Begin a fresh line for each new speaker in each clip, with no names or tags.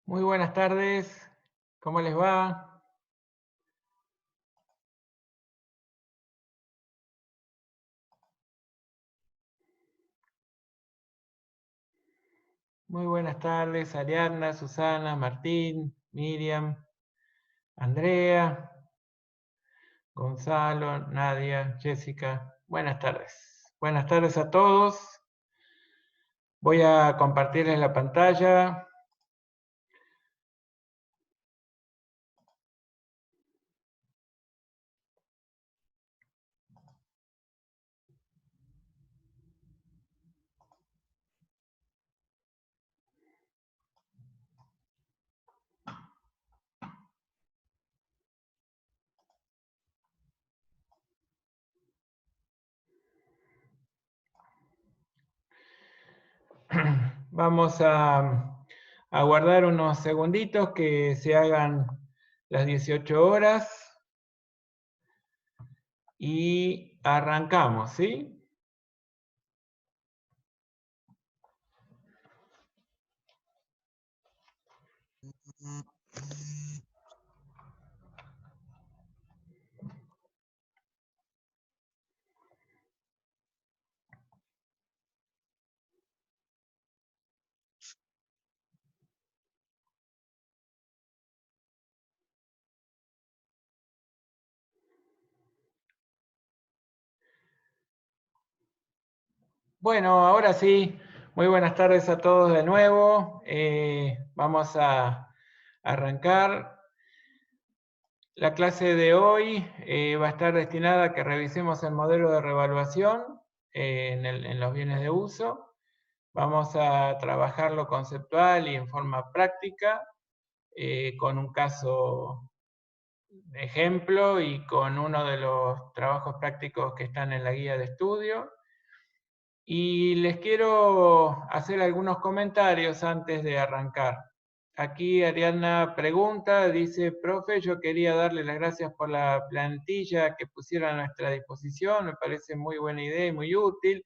Muy buenas tardes, ¿cómo les va? Muy buenas tardes, Ariadna, Susana, Martín, Miriam, Andrea, Gonzalo, Nadia, Jessica. Buenas tardes. Buenas tardes a todos. Voy a compartirles la pantalla. Vamos a guardar unos segunditos que se hagan las 18 horas y arrancamos, ¿sí? Bueno, ahora sí, muy buenas tardes a todos de nuevo. Vamos a arrancar. La clase de hoy va a estar destinada a que revisemos el modelo de revaluación en los bienes de uso. Vamos a trabajar lo conceptual y en forma práctica con un caso de ejemplo y con uno de los trabajos prácticos que están en la guía de estudio. Y les quiero hacer algunos comentarios antes de arrancar. Aquí Ariadna pregunta, dice, profe, yo quería darle las gracias por la plantilla que pusieron a nuestra disposición, me parece muy buena idea y muy útil.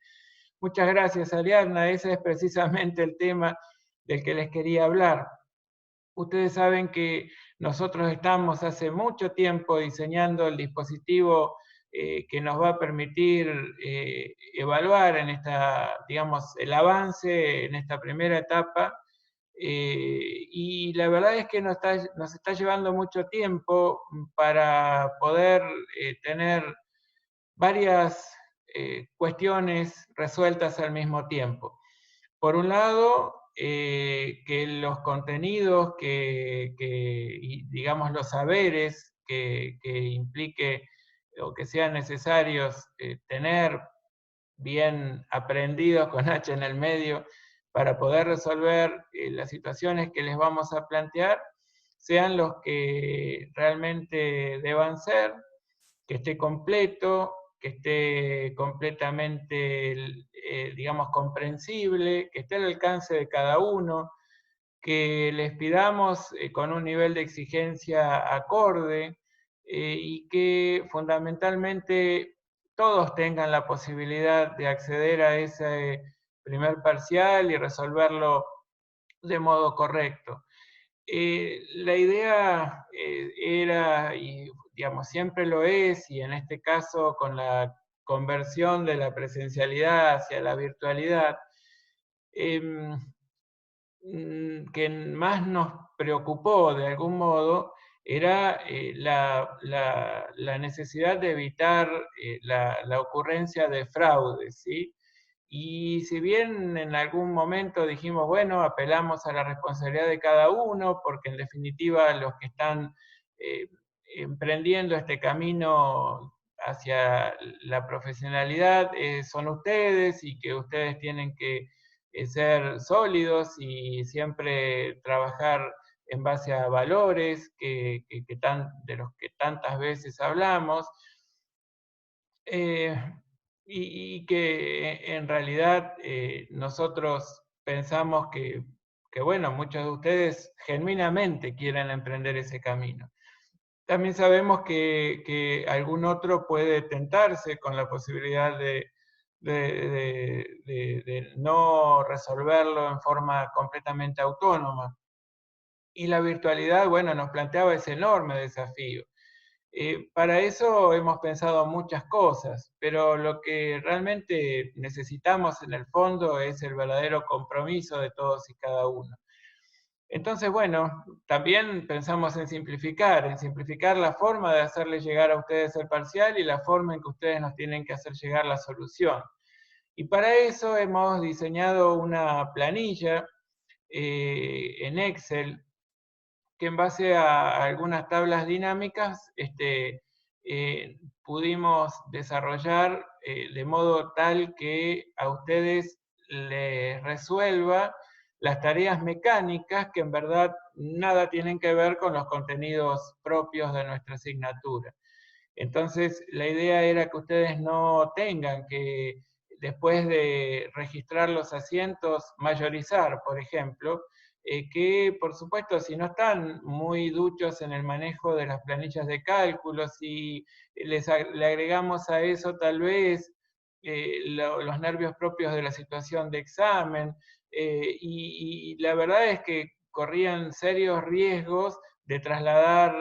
Muchas gracias, Ariadna, ese es precisamente el tema del que les quería hablar. Ustedes saben que nosotros estamos hace mucho tiempo diseñando el dispositivo que nos va a permitir evaluar en esta, digamos, el avance en esta primera etapa. Y la verdad es que nos está llevando mucho tiempo para poder tener varias cuestiones resueltas al mismo tiempo. Por un lado, que los contenidos y, digamos, los saberes que implique o que sean necesarios tener bien aprendidos con H en el medio para poder resolver las situaciones que les vamos a plantear, sean los que realmente deban ser, que esté completo, que esté completamente, digamos, comprensible, que esté al alcance de cada uno, que les pidamos con un nivel de exigencia acorde y que fundamentalmente todos tengan la posibilidad de acceder a ese primer parcial y resolverlo de modo correcto. La idea era, y digamos, siempre lo es, y en este caso con la conversión de la presencialidad hacia la virtualidad, em, que más nos preocupó de algún modo era la necesidad de evitar la ocurrencia de fraudes, ¿sí? Y si bien en algún momento dijimos, bueno, apelamos a la responsabilidad de cada uno, porque en definitiva los que están eh, emprendiendo este camino hacia la profesionalidad son ustedes y que ustedes tienen que ser sólidos y siempre trabajar en base a valores de los que tantas veces hablamos. Eh, y que en realidad nosotros pensamos que, bueno, muchos de ustedes genuinamente quieren emprender ese camino. También sabemos que algún otro puede tentarse con la posibilidad de no resolverlo en forma completamente autónoma. Y la virtualidad, bueno, nos planteaba ese enorme desafío. Para eso hemos pensado muchas cosas, pero lo que realmente necesitamos en el fondo es el verdadero compromiso de todos y cada uno. Entonces, bueno, también pensamos en simplificar la forma de hacerles llegar a ustedes el parcial y la forma en que ustedes nos tienen que hacer llegar la solución. Y para eso hemos diseñado una planilla en Excel que en base a algunas tablas dinámicas pudimos desarrollar de modo tal que a ustedes les resuelva las tareas mecánicas que en verdad nada tienen que ver con los contenidos propios de nuestra asignatura. Entonces, la idea era que ustedes no tengan que, después de registrar los asientos, mayorizar, por ejemplo, que por supuesto si no están muy duchos en el manejo de las planillas de cálculo, si le agregamos a eso tal vez los nervios propios de la situación de examen, y la verdad es que corrían serios riesgos de trasladar,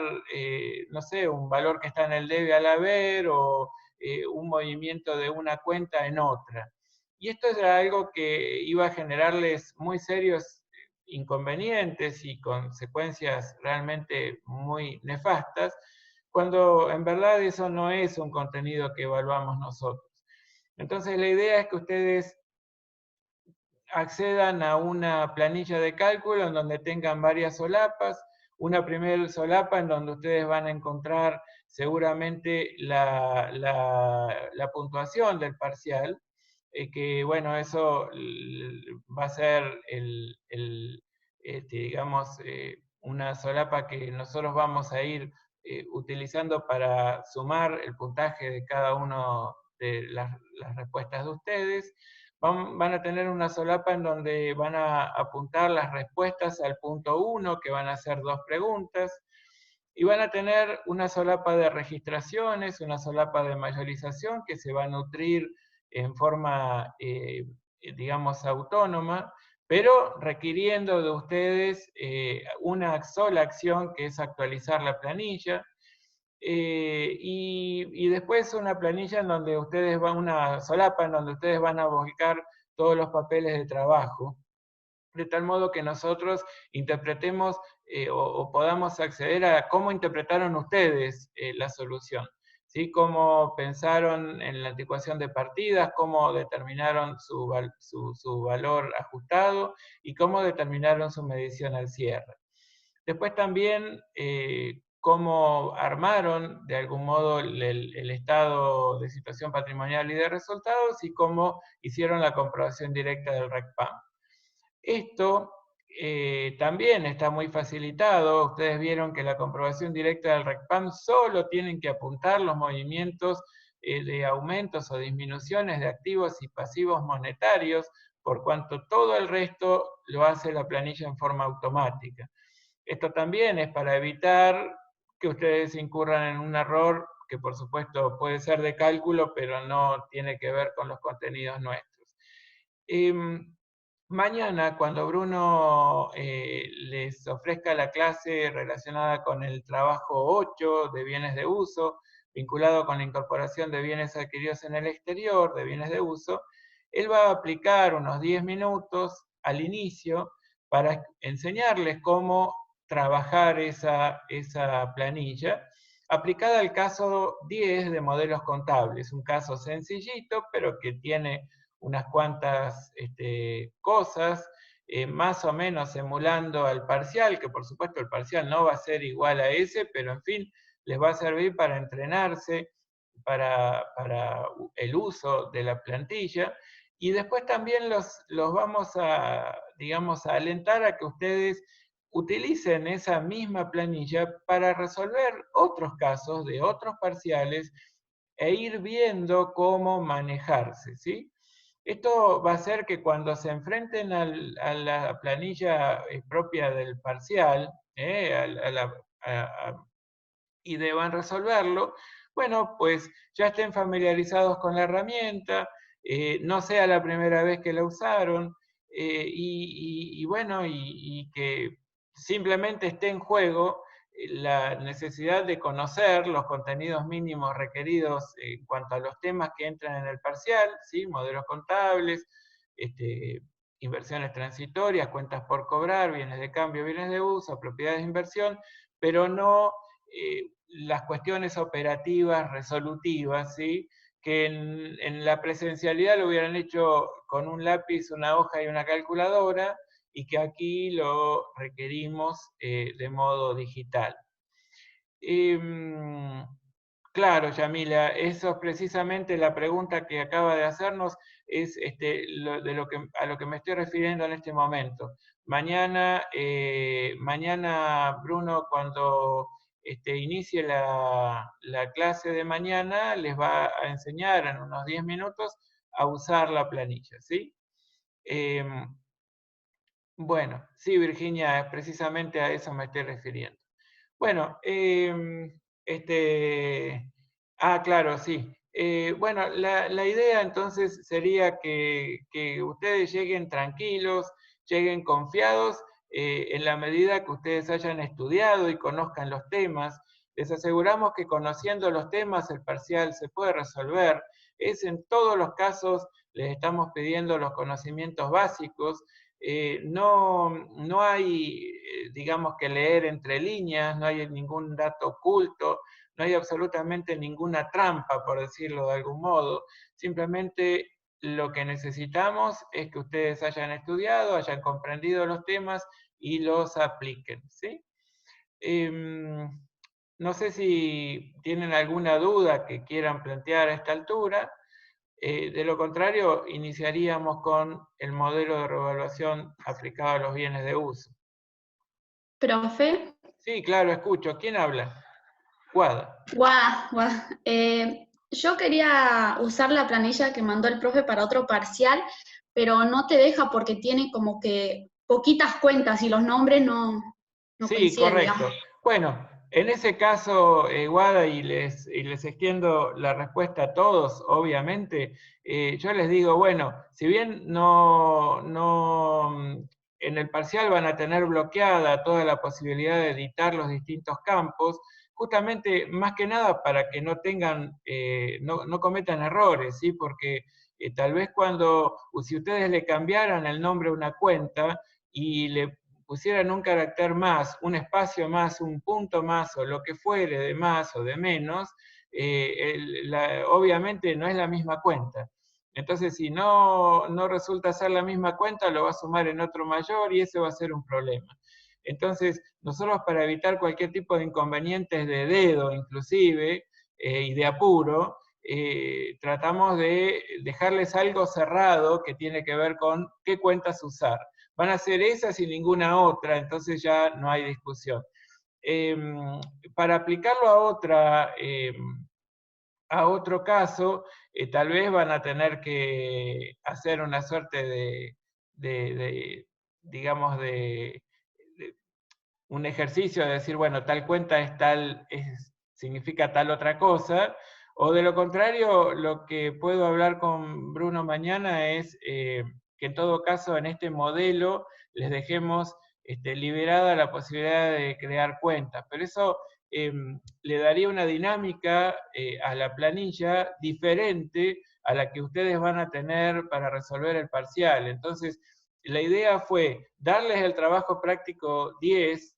no sé, un valor que está en el debe al haber o un movimiento de una cuenta en otra. Y esto era algo que iba a generarles muy serios inconvenientes y consecuencias realmente muy nefastas, cuando en verdad eso no es un contenido que evaluamos nosotros. Entonces la idea es que ustedes accedan a una planilla de cálculo en donde tengan varias solapas, una primera solapa en donde ustedes van a encontrar seguramente la puntuación del parcial, que bueno, eso va a ser digamos, una solapa que nosotros vamos a ir utilizando para sumar el puntaje de cada una de las respuestas de ustedes. Van a tener una solapa en donde van a apuntar las respuestas al punto 1, que van a ser 2 preguntas, y van a tener una solapa de registraciones, una solapa de mayorización que se va a nutrir en forma, digamos, autónoma, pero requiriendo de ustedes una sola acción, que es actualizar la planilla. Y después una planilla en donde ustedes van, una solapa en donde ustedes van a volcar todos los papeles de trabajo, de tal modo que nosotros interpretemos o podamos acceder a cómo interpretaron ustedes la solución, ¿sí? Cómo pensaron en la anticuación de partidas, cómo determinaron su valor ajustado y cómo determinaron su medición al cierre. Después también cómo armaron de algún modo el estado de situación patrimonial y de resultados y cómo hicieron la comprobación directa del RECPAM. Esto también está muy facilitado. Ustedes vieron que la comprobación directa del RECPAM solo tienen que apuntar los movimientos de aumentos o disminuciones de activos y pasivos monetarios, por cuanto todo el resto lo hace la planilla en forma automática. Esto también es para evitar que ustedes incurran en un error que por supuesto puede ser de cálculo, pero no tiene que ver con los contenidos nuestros. Mañana, cuando Bruno les ofrezca la clase relacionada con el trabajo 8 de bienes de uso, vinculado con la incorporación de bienes adquiridos en el exterior, de bienes de uso, él va a aplicar unos 10 minutos al inicio para enseñarles cómo trabajar esa planilla, aplicada al caso 10 de modelos contables, un caso sencillito, pero que tiene unas cuantas cosas, más o menos emulando al parcial, que por supuesto el parcial no va a ser igual a ese, pero en fin, les va a servir para entrenarse, para el uso de la plantilla, y después también los vamos a, digamos, a alentar a que ustedes utilicen esa misma planilla para resolver otros casos de otros parciales e ir viendo cómo manejarse, ¿sí? Esto va a hacer que cuando se enfrenten a la planilla propia del parcial, y deban resolverlo, bueno, pues ya estén familiarizados con la herramienta, no sea la primera vez que la usaron, y bueno, y que simplemente esté en juego la necesidad de conocer los contenidos mínimos requeridos en cuanto a los temas que entran en el parcial, ¿sí? Modelos contables, inversiones transitorias, cuentas por cobrar, bienes de cambio, bienes de uso, propiedades de inversión, pero no las cuestiones operativas, resolutivas, ¿sí? Que en la presencialidad lo hubieran hecho con un lápiz, una hoja y una calculadora, y que aquí lo requerimos de modo digital. Claro, Yamila, eso es precisamente la pregunta que acaba de hacernos, es a lo que me estoy refiriendo en este momento. Mañana, Bruno, cuando inicie la clase de mañana, les va a enseñar en unos 10 minutos a usar la planilla, ¿sí? Bueno, sí, Virginia, precisamente a eso me estoy refiriendo. Bueno, claro, sí. Bueno, la idea entonces sería que ustedes lleguen tranquilos, lleguen confiados, en la medida que ustedes hayan estudiado y conozcan los temas. Les aseguramos que conociendo los temas el parcial se puede resolver. Es en todos los casos, les estamos pidiendo los conocimientos básicos. No hay, digamos, que leer entre líneas, no hay ningún dato oculto, no hay absolutamente ninguna trampa, por decirlo de algún modo. Simplemente lo que necesitamos es que ustedes hayan estudiado, hayan comprendido los temas y los apliquen, ¿sí? No sé si tienen alguna duda que quieran plantear a esta altura. De lo contrario, iniciaríamos con el modelo de revaluación aplicado a los bienes de uso.
Profe.
Sí, claro, escucho. ¿Quién habla? Guada.
Yo quería usar la planilla que mandó el profe para otro parcial, pero no te deja porque tiene como que poquitas cuentas y los nombres no
Sí,
coinciden, digamos.
correcto. Bueno, en ese caso, Guada, y les extiendo la respuesta a todos, obviamente, yo les digo, bueno, si bien en el parcial van a tener bloqueada toda la posibilidad de editar los distintos campos, justamente más que nada para que no tengan, no cometan errores, ¿sí? Porque tal vez si ustedes le cambiaran el nombre a una cuenta y le pusieran un carácter más, un espacio más, un punto más, o lo que fuere de más o de menos, obviamente no es la misma cuenta. Entonces, si no resulta ser la misma cuenta, lo va a sumar en otro mayor y ese va a ser un problema. Entonces, nosotros para evitar cualquier tipo de inconvenientes de dedo, inclusive, y de apuro, tratamos de dejarles algo cerrado que tiene que ver con qué cuentas usar. Van a ser esas y ninguna otra, entonces ya no hay discusión. Para aplicarlo a otro caso, tal vez van a tener que hacer una suerte digamos, de un ejercicio de decir, bueno, tal cuenta es tal, significa tal otra cosa, o de lo contrario, lo que puedo hablar con Bruno mañana es que en todo caso en este modelo les dejemos liberada la posibilidad de crear cuentas, pero eso le daría una dinámica a la planilla diferente a la que ustedes van a tener para resolver el parcial. Entonces, la idea fue darles el trabajo práctico 10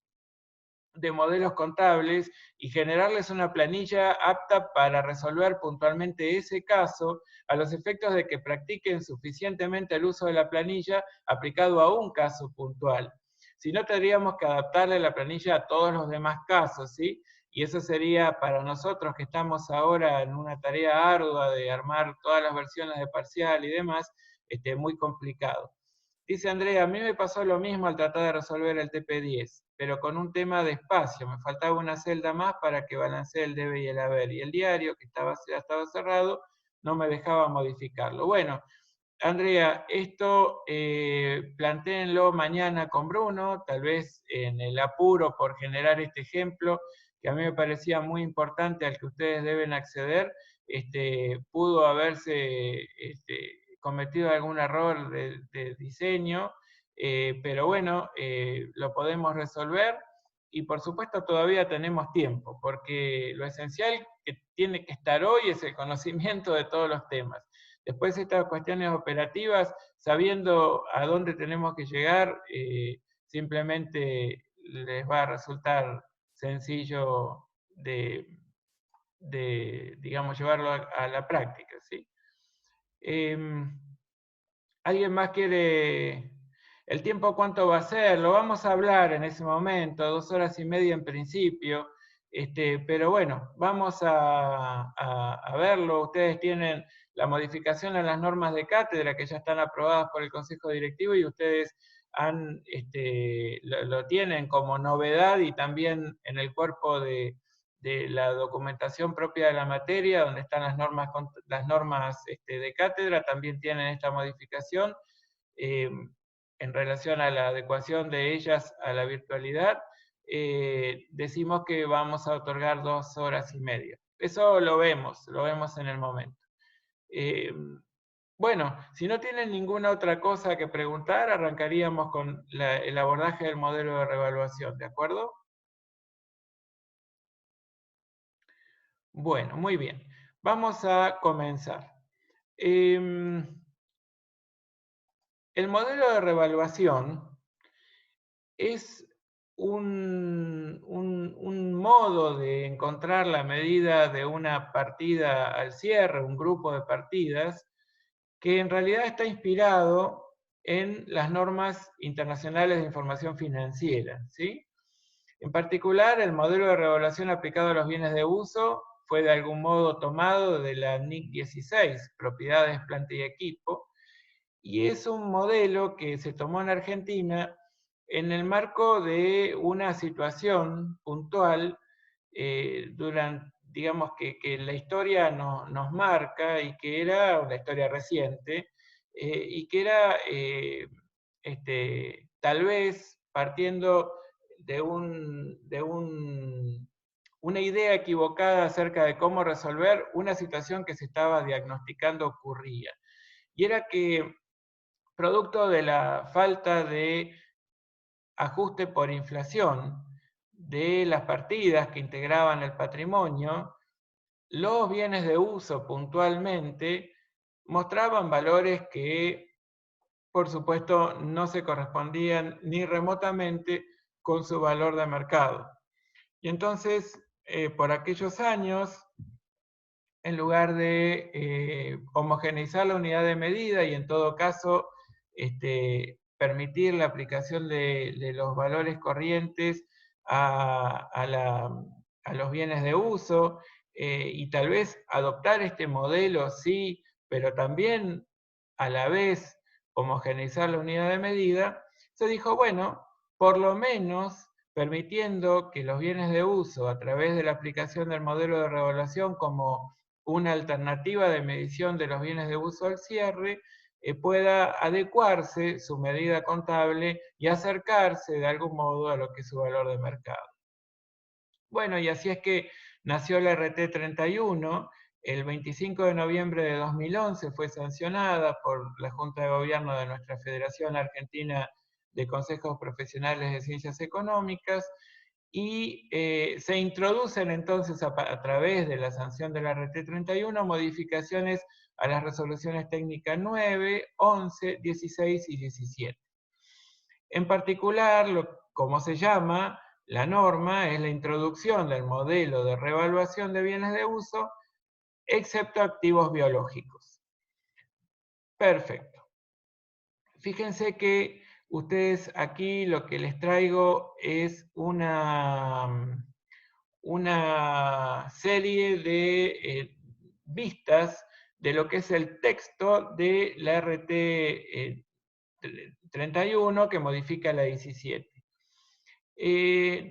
de modelos contables y generarles una planilla apta para resolver puntualmente ese caso a los efectos de que practiquen suficientemente el uso de la planilla aplicado a un caso puntual. Si no, tendríamos que adaptarle la planilla a todos los demás casos, ¿sí? Y eso sería para nosotros que estamos ahora en una tarea ardua de armar todas las versiones de parcial y demás, muy complicado. Dice Andrea, a mí me pasó lo mismo al tratar de resolver el TP10, pero con un tema de espacio. Me faltaba una celda más para que balancee el debe y el haber. Y el diario, que estaba cerrado, no me dejaba modificarlo. Bueno, Andrea, esto plantéenlo mañana con Bruno, tal vez en el apuro por generar este ejemplo, que a mí me parecía muy importante, al que ustedes deben acceder, pudo haberse cometido algún error de diseño, pero bueno, lo podemos resolver y por supuesto todavía tenemos tiempo, porque lo esencial que tiene que estar hoy es el conocimiento de todos los temas. Después estas cuestiones operativas, sabiendo a dónde tenemos que llegar, simplemente les va a resultar sencillo digamos, llevarlo a la práctica, ¿sí? ¿Alguien más quiere? ¿El tiempo cuánto va a ser? Lo vamos a hablar en ese momento, 2 horas y media en principio, pero bueno, vamos a verlo. Ustedes tienen la modificación a las normas de cátedra que ya están aprobadas por el Consejo Directivo y ustedes lo tienen como novedad y también en el cuerpo de la documentación propia de la materia, donde están las normas de cátedra, también tienen esta modificación en relación a la adecuación de ellas a la virtualidad. Decimos que vamos a otorgar 2 horas y media. Eso lo vemos en el momento. Bueno, si no tienen ninguna otra cosa que preguntar, arrancaríamos con el abordaje del modelo de reevaluación, ¿de acuerdo? Bueno, muy bien. Vamos a comenzar. El modelo de reevaluación es un modo de encontrar la medida de una partida al cierre, un grupo de partidas, que en realidad está inspirado en las normas internacionales de información financiera, ¿sí? En particular, el modelo de revaluación aplicado a los bienes de uso fue de algún modo tomado de la NIC 16, propiedades, planta y equipo, y es un modelo que se tomó en Argentina en el marco de una situación puntual digamos que la historia nos marca y que era una historia reciente y que era tal vez partiendo de una idea equivocada acerca de cómo resolver una situación que se estaba diagnosticando ocurría. Y era que, producto de la falta de ajuste por inflación de las partidas que integraban el patrimonio, los bienes de uso puntualmente mostraban valores que, por supuesto, no se correspondían ni remotamente con su valor de mercado. Y entonces, por aquellos años, en lugar de homogeneizar la unidad de medida y en todo caso permitir la aplicación de los valores corrientes a los bienes de uso y tal vez adoptar este modelo, sí, pero también a la vez homogeneizar la unidad de medida, se dijo, bueno, por lo menos permitiendo que los bienes de uso a través de la aplicación del modelo de revaluación como una alternativa de medición de los bienes de uso al cierre, pueda adecuarse su medida contable y acercarse de algún modo a lo que es su valor de mercado. Bueno, y así es que nació la RT 31, el 25 de noviembre de 2011 fue sancionada por la Junta de Gobierno de nuestra Federación Argentina de Consejos Profesionales de Ciencias Económicas, y se introducen entonces a través de la sanción de la RT 31 modificaciones a las resoluciones técnicas 9, 11, 16 y 17. En particular, como se llama, la norma es la introducción del modelo de revaluación de bienes de uso, excepto activos biológicos. Perfecto. Fíjense que ustedes aquí lo que les traigo es una serie de vistas de lo que es el texto de la RT 31 que modifica la 17.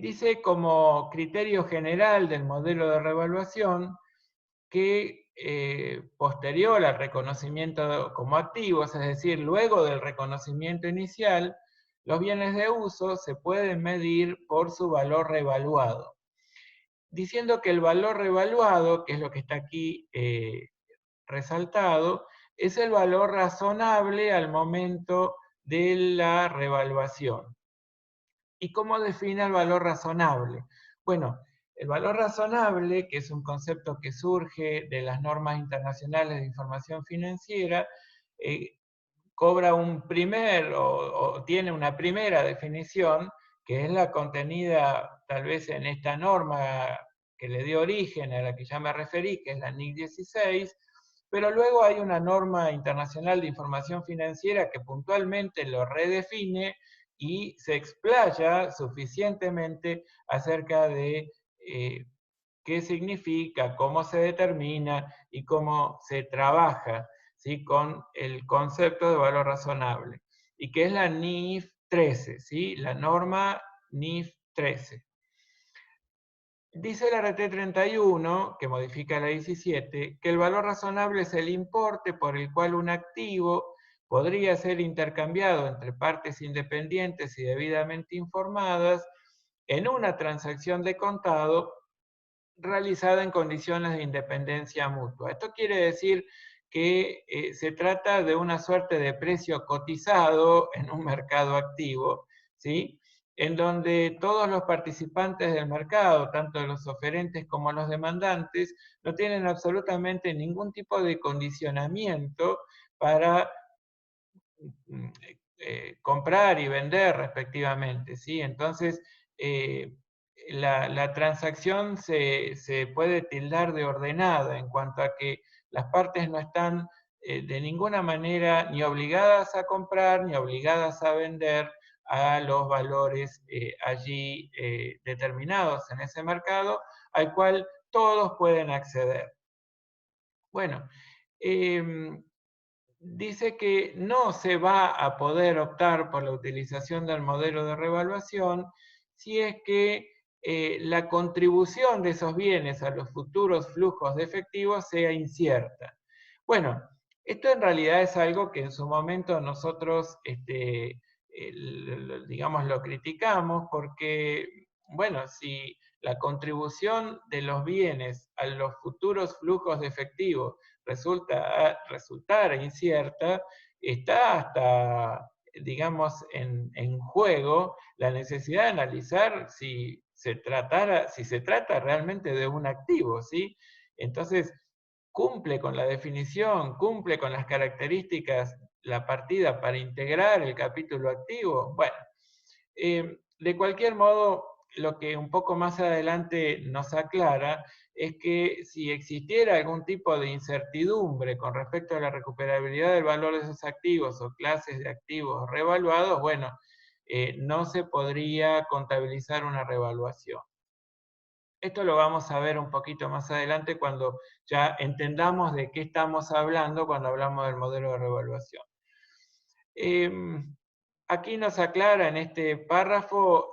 Dice como criterio general del modelo de revaluación que posterior al reconocimiento como activos, es decir, luego del reconocimiento inicial, los bienes de uso se pueden medir por su valor revaluado, diciendo que el valor revaluado, que es lo que está aquí resaltado, es el valor razonable al momento de la revaluación. ¿Y cómo define el valor razonable? Bueno, el valor razonable, que es un concepto que surge de las normas internacionales de información financiera, cobra un primer o tiene una primera definición, que es la contenida tal vez en esta norma que le dio origen, a la que ya me referí, que es la NIC 16, pero luego hay una norma internacional de información financiera que puntualmente lo redefine y se explaya suficientemente acerca de qué significa, cómo se determina y cómo se trabaja, ¿sí?, con el concepto de valor razonable, y que es la NIF 13, ¿sí?, la norma NIF 13. Dice el RT 31, que modifica la 17, que el valor razonable es el importe por el cual un activo podría ser intercambiado entre partes independientes y debidamente informadas en una transacción de contado realizada en condiciones de independencia mutua. Esto quiere decir que se trata de una suerte de precio cotizado en un mercado activo, ¿sí?, en donde todos los participantes del mercado, tanto los oferentes como los demandantes, no tienen absolutamente ningún tipo de condicionamiento para comprar y vender respectivamente, ¿sí? Entonces, la transacción se puede tildar de ordenada en cuanto a que las partes no están de ninguna manera ni obligadas a comprar ni obligadas a vender a los valores allí determinados en ese mercado, al cual todos pueden acceder. Bueno, dice que no se va a poder optar por la utilización del modelo de revaluación si es que la contribución de esos bienes a los futuros flujos de efectivo sea incierta. Bueno, esto en realidad es algo que en su momento nosotros, digamos, lo criticamos porque, bueno, si la contribución de los bienes a los futuros flujos de efectivo resultar incierta, está hasta, digamos, en juego la necesidad de analizar si se trata realmente de un activo, ¿sí? Entonces, cumple con la definición, cumple con las características la partida para integrar el capítulo activo. Bueno, de cualquier modo, lo que un poco más adelante nos aclara es que si existiera algún tipo de incertidumbre con respecto a la recuperabilidad del valor de esos activos o clases de activos revaluados, bueno, no se podría contabilizar una revaluación. Esto lo vamos a ver un poquito más adelante cuando ya entendamos de qué estamos hablando cuando hablamos del modelo de revaluación. Aquí nos aclara en este párrafo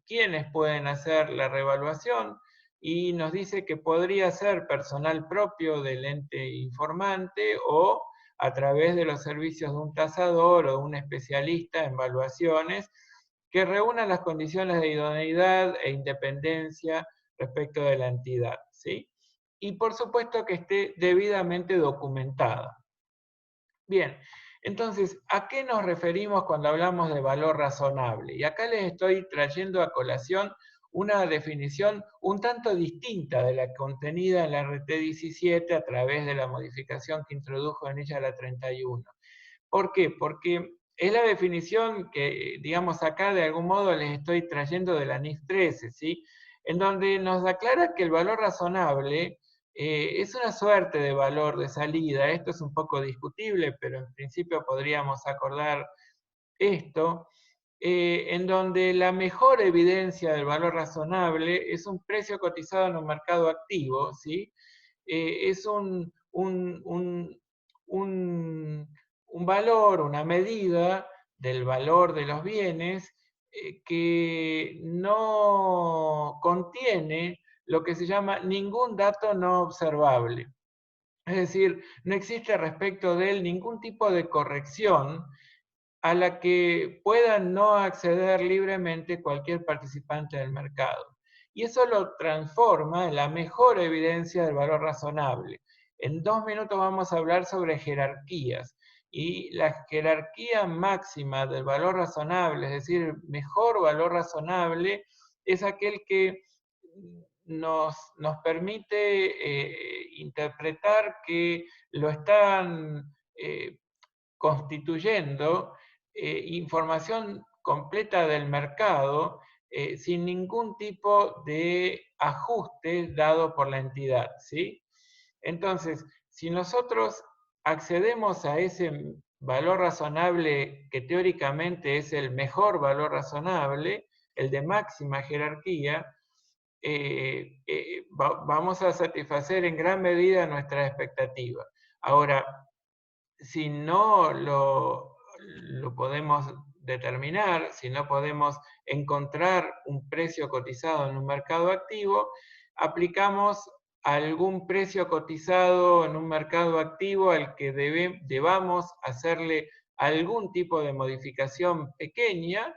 quiénes pueden hacer la revaluación y nos dice que podría ser personal propio del ente informante o a través de los servicios de un tasador o de un especialista en valuaciones que reúnan las condiciones de idoneidad e independencia respecto de la entidad, ¿sí? Y por supuesto que esté debidamente documentada. Bien, entonces, ¿a qué nos referimos cuando hablamos de valor razonable? Y acá les estoy trayendo a colación una definición un tanto distinta de la contenida en la RT 17 a través de la modificación que introdujo en ella la 31. ¿Por qué? Porque es la definición que, digamos, acá de algún modo les estoy trayendo de la NIF 13, ¿sí? En donde nos aclara que el valor razonable es una suerte de valor de salida. Esto es un poco discutible, pero en principio podríamos acordar esto, en donde la mejor evidencia del valor razonable es un precio cotizado en un mercado activo, ¿sí? Es un valor, una medida del valor de los bienes que no contiene lo que se llama ningún dato no observable. Es decir, no existe respecto de él ningún tipo de corrección a la que pueda no acceder libremente cualquier participante del mercado. Y eso lo transforma en la mejor evidencia del valor razonable. En 2 minutos vamos a hablar sobre jerarquías. y la jerarquía máxima del valor razonable, es decir, mejor valor razonable, es aquel que nos permite interpretar que lo están constituyendo información completa del mercado sin ningún tipo de ajuste dado por la entidad, ¿sí? Entonces, si nosotros accedemos a ese valor razonable que teóricamente es el mejor valor razonable, el de máxima jerarquía, vamos a satisfacer en gran medida nuestra expectativa. Ahora, si no lo podemos determinar, si no podemos encontrar un precio cotizado en un mercado activo, aplicamos algún precio cotizado en un mercado activo al que debamos hacerle algún tipo de modificación pequeña,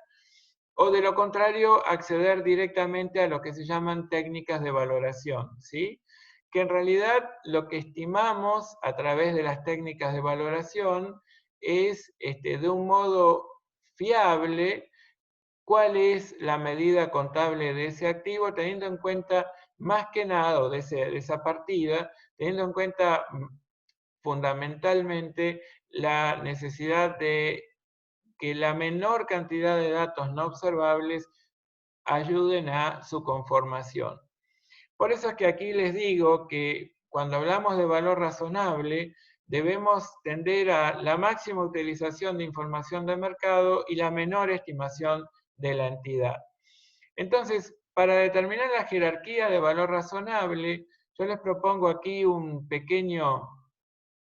o de lo contrario, acceder directamente a lo que se llaman técnicas de valoración, ¿sí? Que en realidad lo que estimamos a través de las técnicas de valoración es de un modo fiable cuál es la medida contable de ese activo, teniendo en cuenta más que nada, o de esa partida, teniendo en cuenta fundamentalmente la necesidad de que la menor cantidad de datos no observables ayuden a su conformación. Por eso es que aquí les digo que cuando hablamos de valor razonable, debemos tender a la máxima utilización de información de mercado y la menor estimación de la entidad. Entonces, para determinar la jerarquía de valor razonable, yo les propongo aquí un pequeño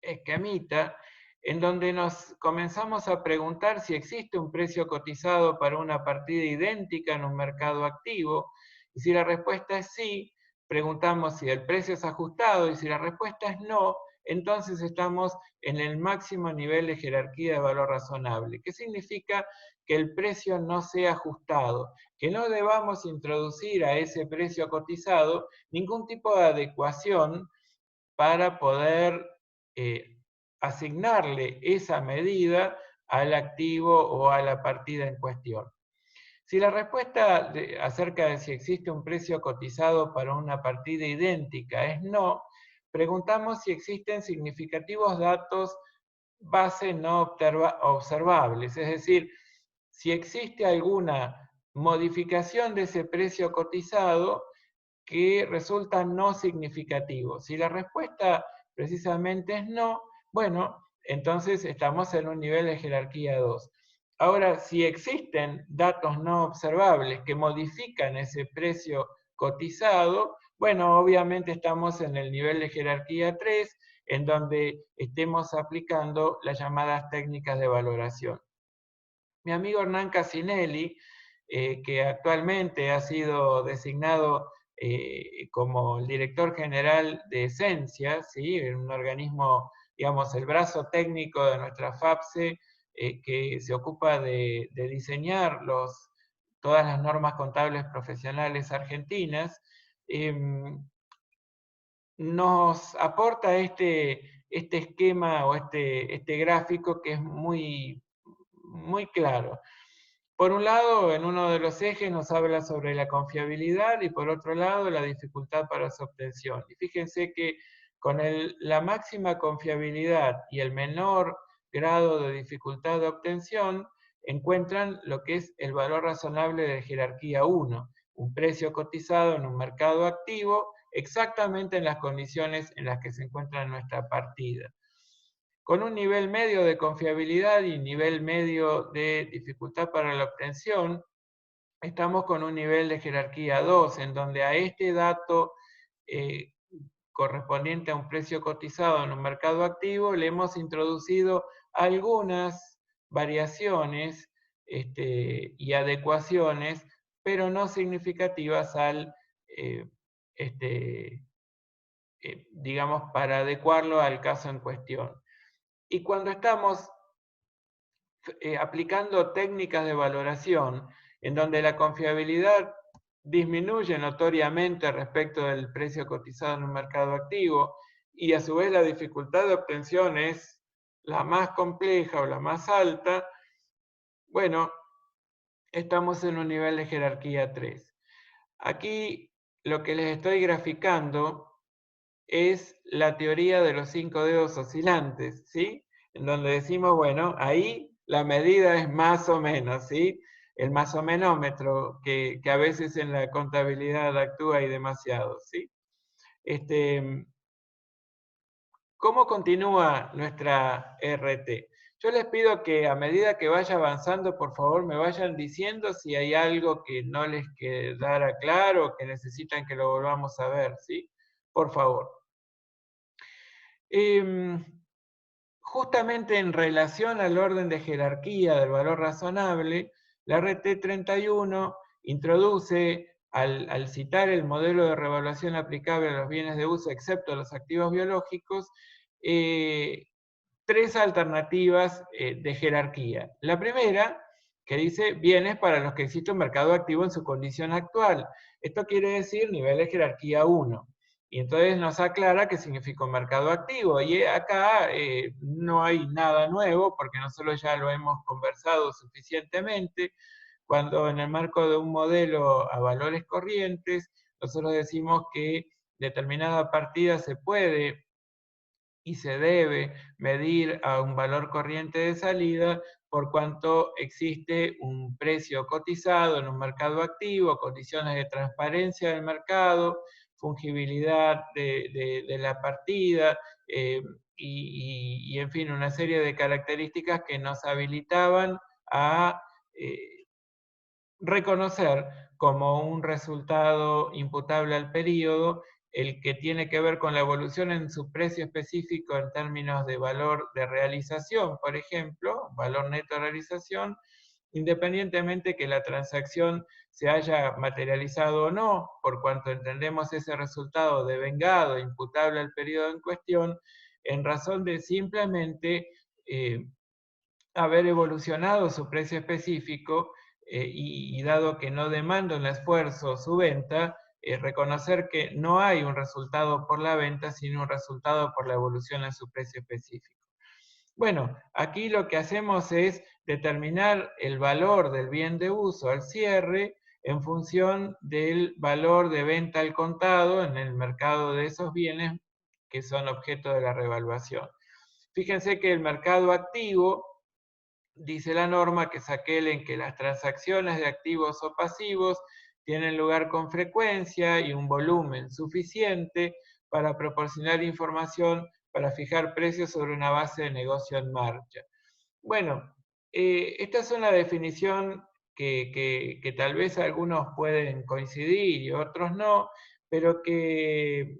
esquemita en donde nos comenzamos a preguntar si existe un precio cotizado para una partida idéntica en un mercado activo, y si la respuesta es sí, preguntamos si el precio es ajustado, y si la respuesta es no, entonces estamos en el máximo nivel de jerarquía de valor razonable. ¿Qué significa? Que el precio no sea ajustado, que no debamos introducir a ese precio cotizado ningún tipo de adecuación para poder asignarle esa medida al activo o a la partida en cuestión. Si la respuesta acerca de si existe un precio cotizado para una partida idéntica es no, preguntamos si existen significativos datos base no observables, es decir, si existe alguna modificación de ese precio cotizado que resulta no significativo. Si la respuesta precisamente es no, bueno, entonces estamos en un nivel de jerarquía 2. Ahora, si existen datos no observables que modifican ese precio cotizado, bueno, obviamente estamos en el nivel de jerarquía 3, en donde estemos aplicando las llamadas técnicas de valoración. Mi amigo Hernán Casinelli, que actualmente ha sido designado como el director general de Esencia, ¿sí? Un organismo, digamos, el brazo técnico de nuestra FAPSE, que se ocupa de diseñar todas las normas contables profesionales argentinas, nos aporta este esquema o este gráfico que es muy claro. Por un lado, en uno de los ejes nos habla sobre la confiabilidad y por otro lado, la dificultad para su obtención. Y fíjense que con la máxima confiabilidad y el menor grado de dificultad de obtención, encuentran lo que es el valor razonable de jerarquía 1, un precio cotizado en un mercado activo exactamente en las condiciones en las que se encuentra nuestra partida. Con un nivel medio de confiabilidad y nivel medio de dificultad para la obtención, estamos con un nivel de jerarquía 2, en donde a este dato correspondiente a un precio cotizado en un mercado activo le hemos introducido algunas variaciones y adecuaciones, pero no significativas al, digamos, para adecuarlo al caso en cuestión. Y cuando estamos aplicando técnicas de valoración en donde la confiabilidad disminuye notoriamente respecto del precio cotizado en un mercado activo y a su vez la dificultad de obtención es la más compleja o la más alta, bueno, estamos en un nivel de jerarquía 3. Aquí lo que les estoy graficando es la teoría de los 5 dedos oscilantes, ¿sí? En donde decimos, bueno, ahí la medida es más o menos, ¿sí? El más o menómetro, que a veces en la contabilidad actúa y demasiado, ¿sí? ¿Cómo continúa nuestra RT? Yo les pido que a medida que vaya avanzando, por favor, me vayan diciendo si hay algo que no les quedara claro o que necesitan que lo volvamos a ver, ¿sí? Por favor. Justamente en relación al orden de jerarquía del valor razonable, la RT31 introduce, al citar el modelo de revaluación aplicable a los bienes de uso, excepto a los activos biológicos, tres alternativas de jerarquía. La primera, que dice bienes para los que existe un mercado activo en su condición actual. Esto quiere decir nivel de jerarquía 1. Y entonces nos aclara qué significa un mercado activo. Y acá no hay nada nuevo, porque nosotros ya lo hemos conversado suficientemente. Cuando en el marco de un modelo a valores corrientes, nosotros decimos que determinada partida se puede y se debe medir a un valor corriente de salida por cuanto existe un precio cotizado en un mercado activo, condiciones de transparencia del mercado, fungibilidad de la partida en fin, una serie de características que nos habilitaban a reconocer como un resultado imputable al periodo el que tiene que ver con la evolución en su precio específico en términos de valor de realización, por ejemplo, valor neto de realización, independientemente que la transacción se haya materializado o no, por cuanto entendemos ese resultado devengado, imputable al periodo en cuestión, en razón de simplemente haber evolucionado su precio específico y dado que no demanda un esfuerzo su venta, reconocer que no hay un resultado por la venta, sino un resultado por la evolución en su precio específico. Bueno, aquí lo que hacemos es determinar el valor del bien de uso al cierre en función del valor de venta al contado en el mercado de esos bienes que son objeto de la revaluación. Fíjense que el mercado activo, dice la norma, que es aquel en que las transacciones de activos o pasivos tienen lugar con frecuencia y un volumen suficiente para proporcionar información para fijar precios sobre una base de negocio en marcha. Bueno, esta es una definición que tal vez algunos pueden coincidir y otros no, pero que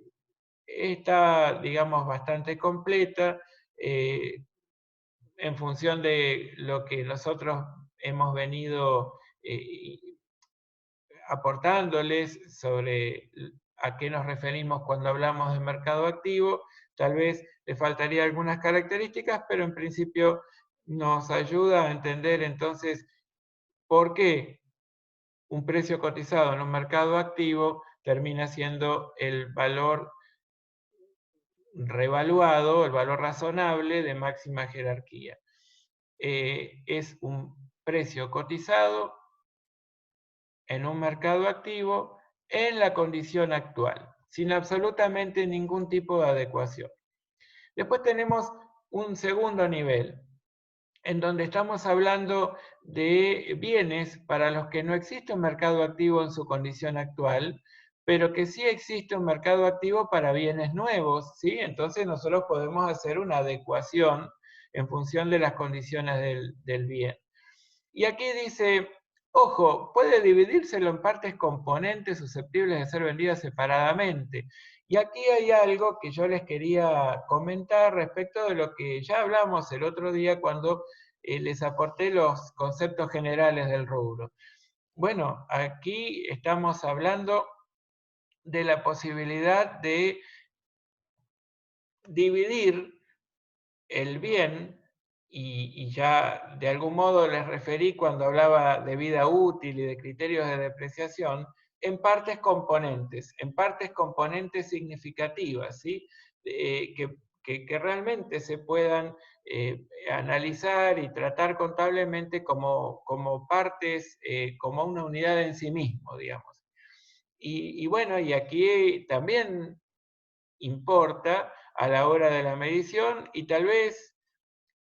está, digamos, bastante completa. En función de lo que nosotros hemos venido aportándoles sobre a qué nos referimos cuando hablamos de mercado activo. Tal vez le faltaría algunas características, pero en principio nos ayuda a entender entonces por qué un precio cotizado en un mercado activo termina siendo el valor revaluado, el valor razonable de máxima jerarquía. Es un precio cotizado en un mercado activo en la condición actual, sin absolutamente ningún tipo de adecuación. Después tenemos un segundo nivel, en donde estamos hablando de bienes para los que no existe un mercado activo en su condición actual, pero que sí existe un mercado activo para bienes nuevos, ¿sí? Entonces nosotros podemos hacer una adecuación en función de las condiciones del bien. Y aquí dice, ojo, puede dividírselo en partes componentes susceptibles de ser vendidas separadamente. Y aquí hay algo que yo les quería comentar respecto de lo que ya hablamos el otro día cuando les aporté los conceptos generales del rubro. Bueno, aquí estamos hablando de la posibilidad de dividir el bien, y ya de algún modo les referí cuando hablaba de vida útil y de criterios de depreciación, en partes componentes significativas, ¿sí? Que que realmente se puedan analizar y tratar contablemente como partes, como una unidad en sí mismo, digamos. Y bueno, y aquí también importa a la hora de la medición y tal vez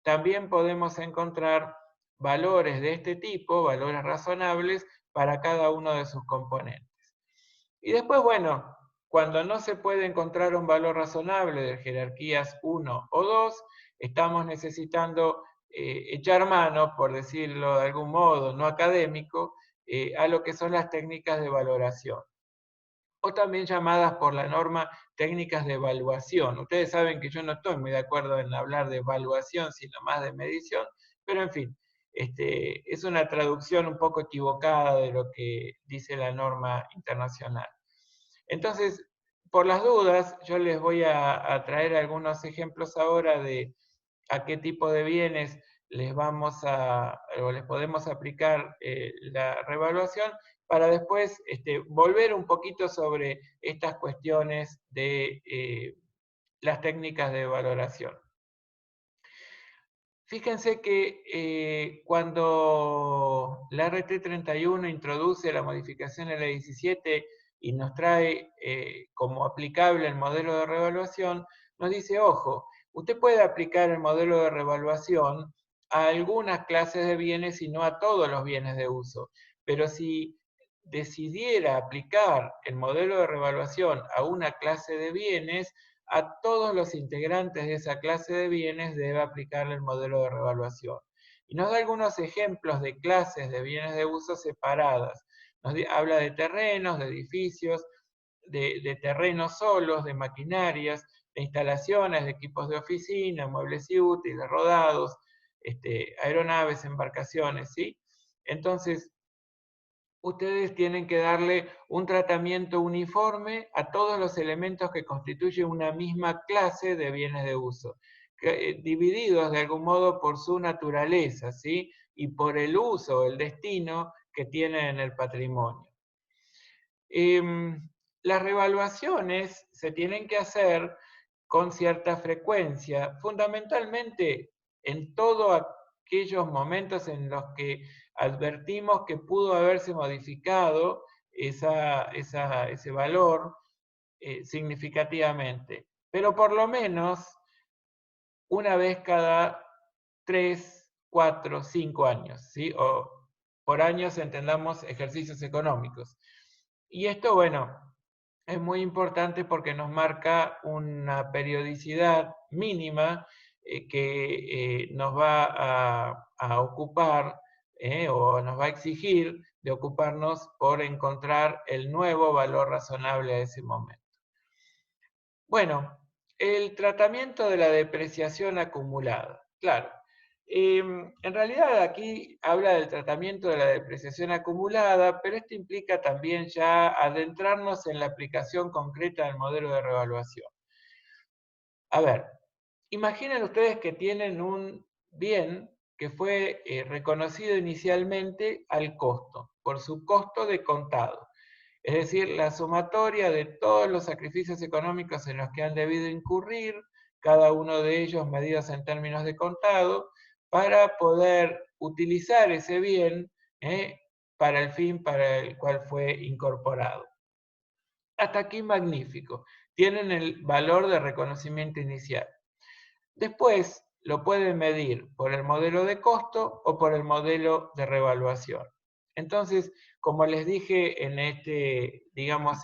también podemos encontrar valores de este tipo, valores razonables, para cada uno de sus componentes. Y después, bueno, cuando no se puede encontrar un valor razonable de jerarquías 1 o 2, estamos necesitando echar mano, por decirlo de algún modo no académico, a lo que son las técnicas de valoración, o también llamadas por la norma técnicas de evaluación. Ustedes saben que yo no estoy muy de acuerdo en hablar de evaluación, sino más de medición, pero en fin, es una traducción un poco equivocada de lo que dice la norma internacional. Entonces, por las dudas, yo les voy a traer algunos ejemplos ahora de a qué tipo de bienes les vamos o les podemos aplicar la revaluación, para después volver un poquito sobre estas cuestiones de las técnicas de valoración. Fíjense que cuando la RT31 introduce la modificación en la 17 y nos trae como aplicable el modelo de revaluación, nos dice, ojo, usted puede aplicar el modelo de revaluación a algunas clases de bienes y no a todos los bienes de uso. Pero si decidiera aplicar el modelo de revaluación a una clase de bienes, a todos los integrantes de esa clase de bienes debe aplicarle el modelo de revaluación. Y nos da algunos ejemplos de clases de bienes de uso separadas. Habla de terrenos, de edificios, de terrenos solos, de maquinarias, de instalaciones, de equipos de oficina, muebles y útiles, rodados, aeronaves, embarcaciones, ¿sí? Entonces, ustedes tienen que darle un tratamiento uniforme a todos los elementos que constituyen una misma clase de bienes de uso, divididos de algún modo por su naturaleza, ¿sí? Y por el uso, el destino que tienen en el patrimonio. Las revaluaciones se tienen que hacer con cierta frecuencia, fundamentalmente en todos aquellos momentos en los que advertimos que pudo haberse modificado ese valor significativamente, pero por lo menos una vez cada 3, 4, 5 años, ¿sí? O por años entendamos ejercicios económicos. Y esto, bueno, es muy importante porque nos marca una periodicidad mínima que nos va a ocupar o nos va a exigir de ocuparnos por encontrar el nuevo valor razonable a ese momento. Bueno, el tratamiento de la depreciación acumulada. Claro, en realidad aquí habla del tratamiento de la depreciación acumulada, pero esto implica también ya adentrarnos en la aplicación concreta del modelo de revaluación. A ver, imaginen ustedes que tienen un bien que fue reconocido inicialmente al costo, por su costo de contado. Es decir, la sumatoria de todos los sacrificios económicos en los que han debido incurrir, cada uno de ellos medidos en términos de contado, para poder utilizar ese bien para el fin para el cual fue incorporado. Hasta aquí magnífico. Tienen el valor de reconocimiento inicial. Después lo pueden medir por el modelo de costo o por el modelo de revaluación. Entonces, como les dije en digamos,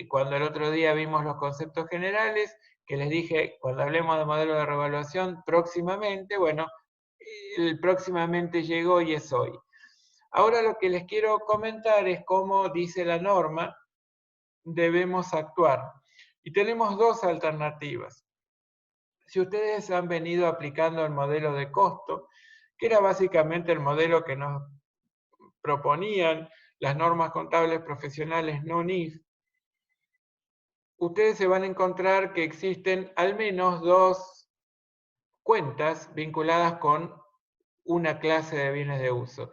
cuando el otro día vimos los conceptos generales, que les dije, cuando hablemos de modelo de revaluación, próximamente, bueno, el próximamente llegó y es hoy. Ahora lo que les quiero comentar es cómo dice la norma, debemos actuar. Y tenemos dos alternativas. Si ustedes han venido aplicando el modelo de costo, que era básicamente el modelo que nos proponían las normas contables profesionales no-NIF, ustedes se van a encontrar que existen al menos dos cuentas vinculadas con una clase de bienes de uso.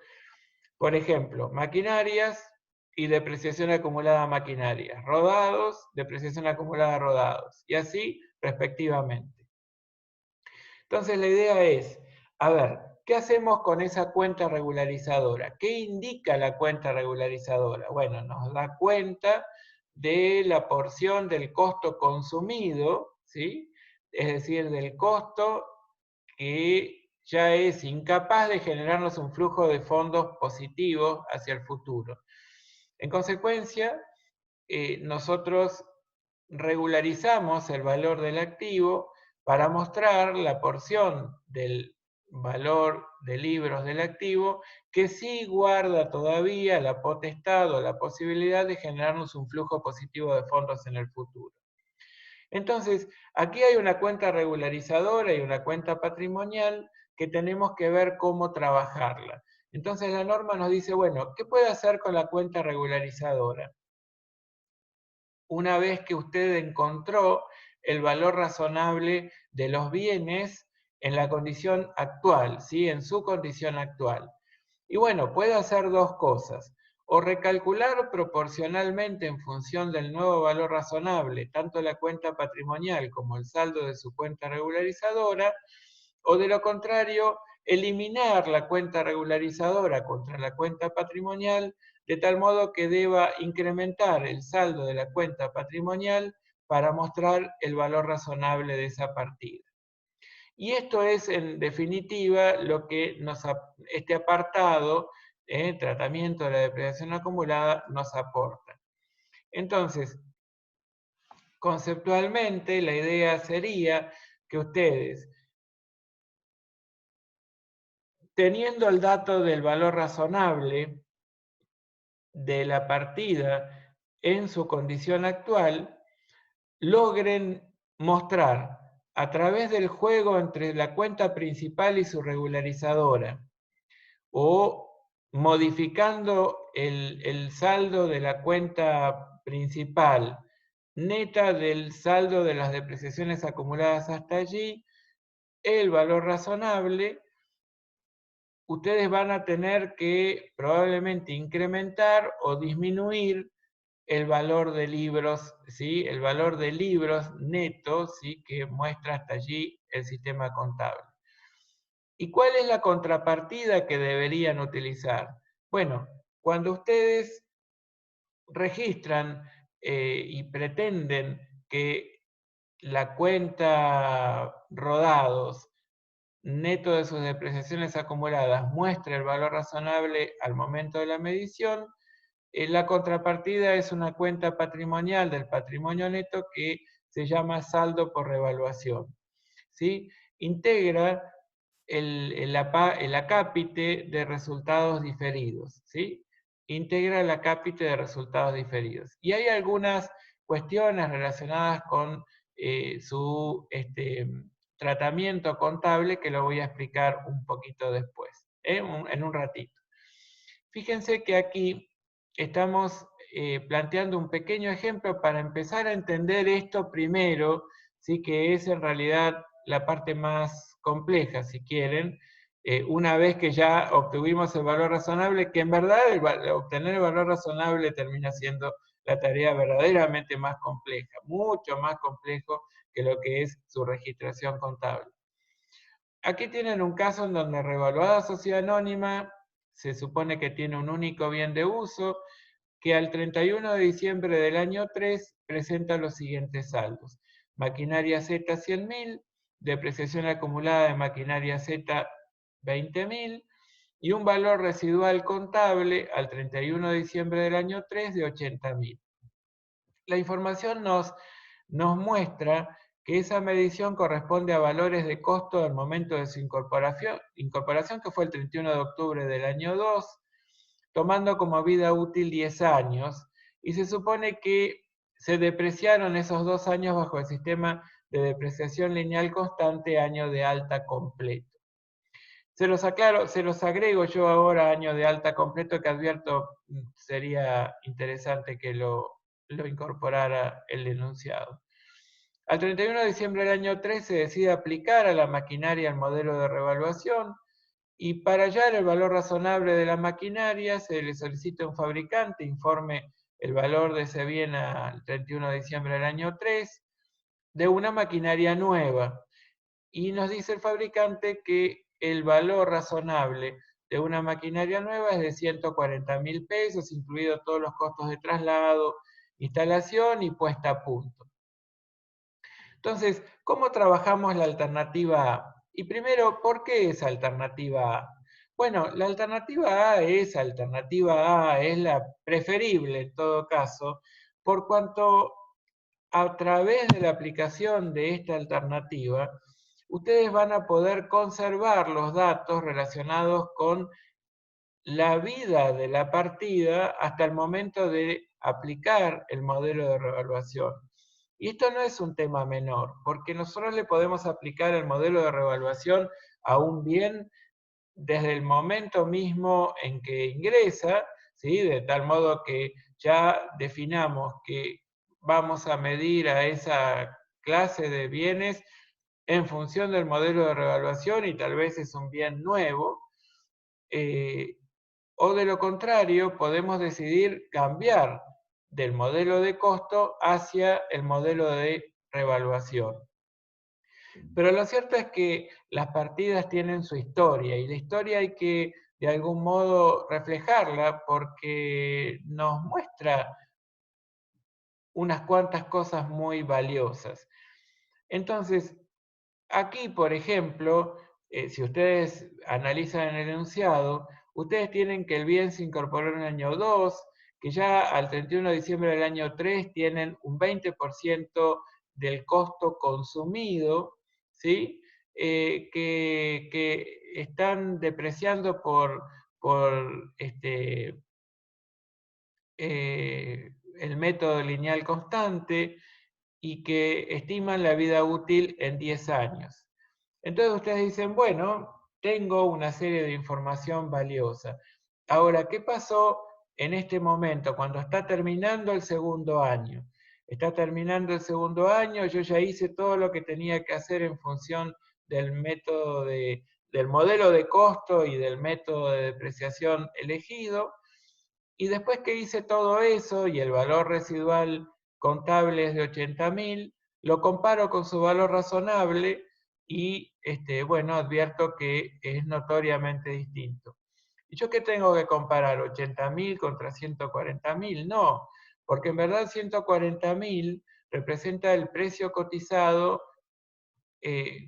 Por ejemplo, maquinarias y depreciación acumulada maquinarias, rodados, depreciación acumulada rodados, y así respectivamente. Entonces la idea es, a ver, ¿qué hacemos con esa cuenta regularizadora? ¿Qué indica la cuenta regularizadora? Bueno, nos da cuenta de la porción del costo consumido, ¿sí? Es decir, del costo que ya es incapaz de generarnos un flujo de fondos positivos hacia el futuro. En consecuencia, nosotros regularizamos el valor del activo para mostrar la porción del valor de libros del activo que sí guarda todavía la potestad o la posibilidad de generarnos un flujo positivo de fondos en el futuro. Entonces, aquí hay una cuenta regularizadora y una cuenta patrimonial que tenemos que ver cómo trabajarla. Entonces la norma nos dice, bueno, ¿qué puede hacer con la cuenta regularizadora? Una vez que usted encontró el valor razonable de los bienes en la condición actual, ¿sí? En su condición actual. Y bueno, puede hacer dos cosas. O recalcular proporcionalmente en función del nuevo valor razonable, tanto la cuenta patrimonial como el saldo de su cuenta regularizadora, o de lo contrario, eliminar la cuenta regularizadora contra la cuenta patrimonial, de tal modo que deba incrementar el saldo de la cuenta patrimonial para mostrar el valor razonable de esa partida. Y esto es, en definitiva, lo que este apartado, tratamiento de la depreciación acumulada, nos aporta. Entonces, conceptualmente, la idea sería que ustedes, teniendo el dato del valor razonable de la partida en su condición actual, logren mostrar a través del juego entre la cuenta principal y su regularizadora, o modificando el saldo de la cuenta principal neta del saldo de las depreciaciones acumuladas hasta allí, el valor razonable, ustedes van a tener que probablemente incrementar o disminuir el valor de libros, ¿sí? El valor de libros netos, ¿sí? Que muestra hasta allí el sistema contable. ¿Y cuál es la contrapartida que deberían utilizar? Bueno, cuando ustedes registran y pretenden que la cuenta rodados neto de sus depreciaciones acumuladas muestre el valor razonable al momento de la medición, la contrapartida es una cuenta patrimonial del patrimonio neto que se llama saldo por revaluación, ¿sí? Integra el acápite de resultados diferidos, ¿sí? Integra el acápite de resultados diferidos. Y hay algunas cuestiones relacionadas con su tratamiento contable que lo voy a explicar un poquito después, en un ratito. Fíjense que aquí estamos planteando un pequeño ejemplo para empezar a entender esto primero, ¿sí? Que es en realidad la parte más compleja, si quieren, una vez que ya obtuvimos el valor razonable, que en verdad obtener el valor razonable termina siendo la tarea verdaderamente más compleja, mucho más complejo que lo que es su registración contable. Aquí tienen un caso en donde revaluada sociedad anónima se supone que tiene un único bien de uso, que al 31 de diciembre del año 3 presenta los siguientes saldos. Maquinaria Z 100.000, depreciación acumulada de maquinaria Z 20.000 y un valor residual contable al 31 de diciembre del año 3 de 80.000. La información nos muestra que esa medición corresponde a valores de costo del momento de su incorporación, que fue el 31 de octubre del año 2, tomando como vida útil 10 años, y se supone que se depreciaron esos 2 años bajo el sistema de depreciación lineal constante año de alta completo. Se los aclaro, se los agrego yo ahora año de alta completo, que advierto sería interesante que lo incorporara el enunciado. Al 31 de diciembre del año 3 se decide aplicar a la maquinaria el modelo de revaluación, y para hallar el valor razonable de la maquinaria se le solicita a un fabricante informe el valor de ese bien al 31 de diciembre del año 3 de una maquinaria nueva. y nos dice el fabricante que el valor razonable de una maquinaria nueva es de 140.000 pesos, incluidos todos los costos de traslado, instalación y puesta a punto. Entonces, ¿cómo trabajamos la alternativa A? Y primero, ¿por qué es alternativa A? Bueno, la alternativa A es la preferible en todo caso, por cuanto a través de la aplicación de esta alternativa, ustedes van a poder conservar los datos relacionados con la vida de la partida hasta el momento de aplicar el modelo de revaluación. Y esto no es un tema menor, porque nosotros le podemos aplicar el modelo de revaluación a un bien desde el momento mismo en que ingresa, ¿sí? De tal modo que ya definamos que vamos a medir a esa clase de bienes en función del modelo de revaluación y tal vez es un bien nuevo, o de lo contrario podemos decidir cambiar del modelo de costo hacia el modelo de revaluación. Pero lo cierto es que las partidas tienen su historia y la historia hay que de algún modo reflejarla porque nos muestra unas cuantas cosas muy valiosas. Entonces, aquí, por ejemplo, si ustedes analizan el enunciado, ustedes tienen que el bien se incorporó en el año 2, que ya al 31 de diciembre del año 3 tienen un 20% del costo consumido, ¿sí? Que están depreciando por el método lineal constante y que estiman la vida útil en 10 años. Entonces ustedes dicen, bueno, tengo una serie de información valiosa. Ahora, ¿qué pasó en este momento cuando está terminando el segundo año? Está terminando el segundo año, yo ya hice todo lo que tenía que hacer en función del método del modelo de costo y del método de depreciación elegido. Y después que hice todo eso y el valor residual contable es de 80.000, lo comparo con su valor razonable y bueno, advierto que es notoriamente distinto. ¿Y yo qué tengo que comparar? ¿80.000 contra 140.000? No, porque en verdad 140.000 representa el precio cotizado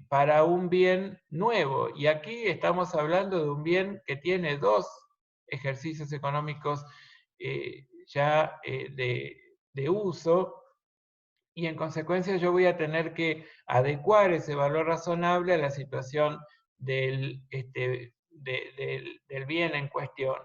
para un bien nuevo. Y aquí estamos hablando de un bien que tiene dos ejercicios económicos ya de uso, y en consecuencia yo voy a tener que adecuar ese valor razonable a la situación del bien en cuestión.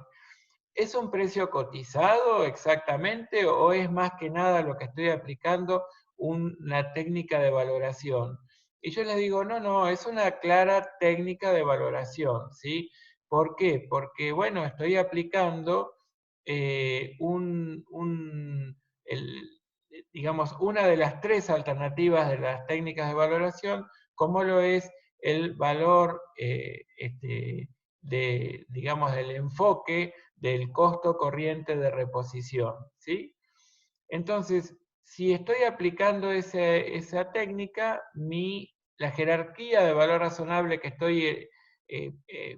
¿Es un precio cotizado exactamente o es más que nada lo que estoy aplicando una técnica de valoración? Y yo les digo, no, no, es una clara técnica de valoración, ¿sí? ¿Por qué? Porque, bueno, estoy aplicando digamos, una de las tres alternativas de las técnicas de valoración, como lo es el valor digamos, del enfoque del costo corriente de reposición, ¿sí? Entonces, si estoy aplicando esa técnica, la jerarquía de valor razonable que estoy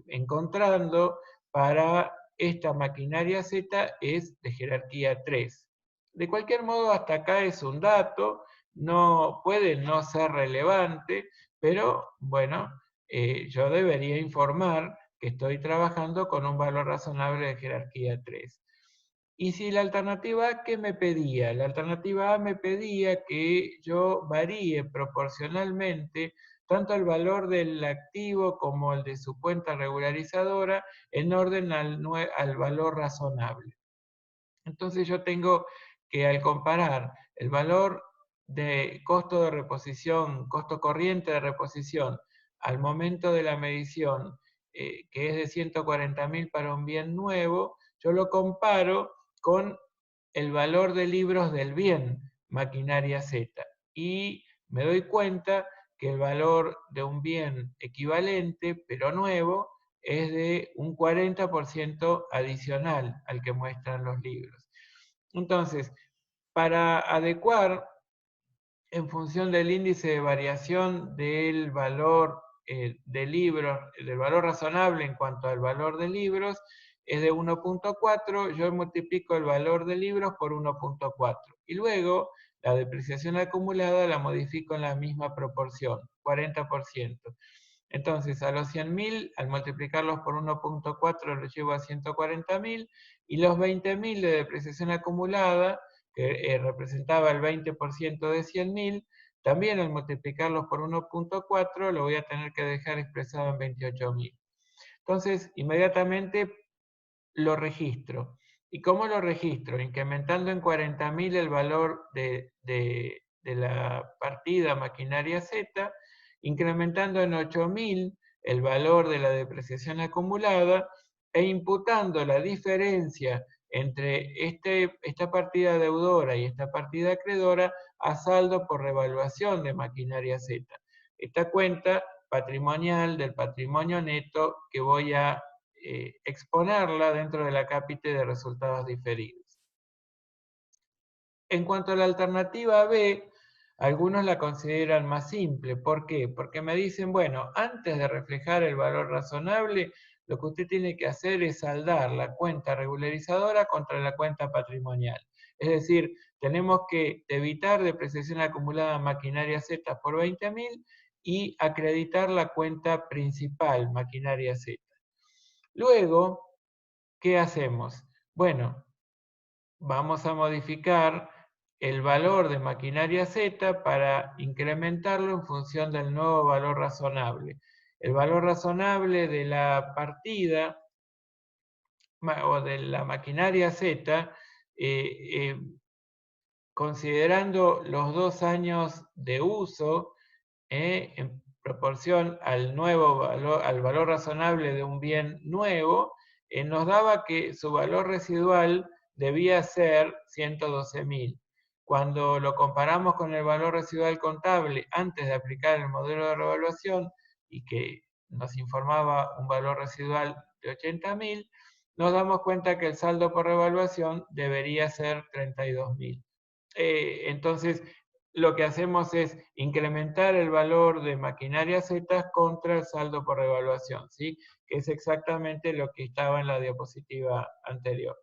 encontrando para esta maquinaria Z es de jerarquía 3. De cualquier modo, hasta acá es un dato, no puede no ser relevante, pero bueno, yo debería informar que estoy trabajando con un valor razonable de jerarquía 3. Y si la alternativa A, ¿qué me pedía? La alternativa A me pedía que yo varíe proporcionalmente tanto el valor del activo como el de su cuenta regularizadora en orden al valor razonable. Entonces yo tengo que al comparar el valor de costo de reposición, costo corriente de reposición, al momento de la medición, que es de 140.000 para un bien nuevo, yo lo comparo con el valor de libros del bien, maquinaria Z. Y me doy cuenta que el valor de un bien equivalente, pero nuevo, es de un 40% adicional al que muestran los libros. Entonces, para adecuar en función del índice de variación del valor de libros, del valor razonable en cuanto al valor de libros, es de 1.4, yo multiplico el valor de libros por 1.4. Y luego la depreciación acumulada la modifico en la misma proporción, 40%. Entonces, a los 100.000, al multiplicarlos por 1.4, los llevo a 140.000, y los 20.000 de depreciación acumulada, que representaba el 20% de 100.000, también al multiplicarlos por 1.4 lo voy a tener que dejar expresado en 28.000. Entonces, inmediatamente lo registro. ¿Y cómo lo registro? Incrementando en 40.000 el valor de la partida maquinaria Z, incrementando en 8.000 el valor de la depreciación acumulada e imputando la diferencia entre esta partida deudora y esta partida acreedora a saldo por revaluación de maquinaria Z. Esta cuenta patrimonial del patrimonio neto que voy a exponerla dentro de la cápite de resultados diferidos. En cuanto a la alternativa B, algunos la consideran más simple. ¿Por qué? Porque me dicen, bueno, antes de reflejar el valor razonable, lo que usted tiene que hacer es saldar la cuenta regularizadora contra la cuenta patrimonial. Es decir, tenemos que evitar depreciación acumulada en maquinaria Z por 20.000 y acreditar la cuenta principal, maquinaria Z. Luego, ¿qué hacemos? Bueno, vamos a modificar el valor de maquinaria Z para incrementarlo en función del nuevo valor razonable. El valor razonable de la partida o de la maquinaria Z, considerando los 2 años de uso, en proporción al nuevo valor, al valor razonable de un bien nuevo, nos daba que su valor residual debía ser 112.000. Cuando lo comparamos con el valor residual contable antes de aplicar el modelo de revaluación y que nos informaba un valor residual de 80.000, nos damos cuenta que el saldo por revaluación debería ser 32.000. Entonces, lo que hacemos es incrementar el valor de maquinaria Z contra el saldo por revaluación, ¿sí? Que es exactamente lo que estaba en la diapositiva anterior.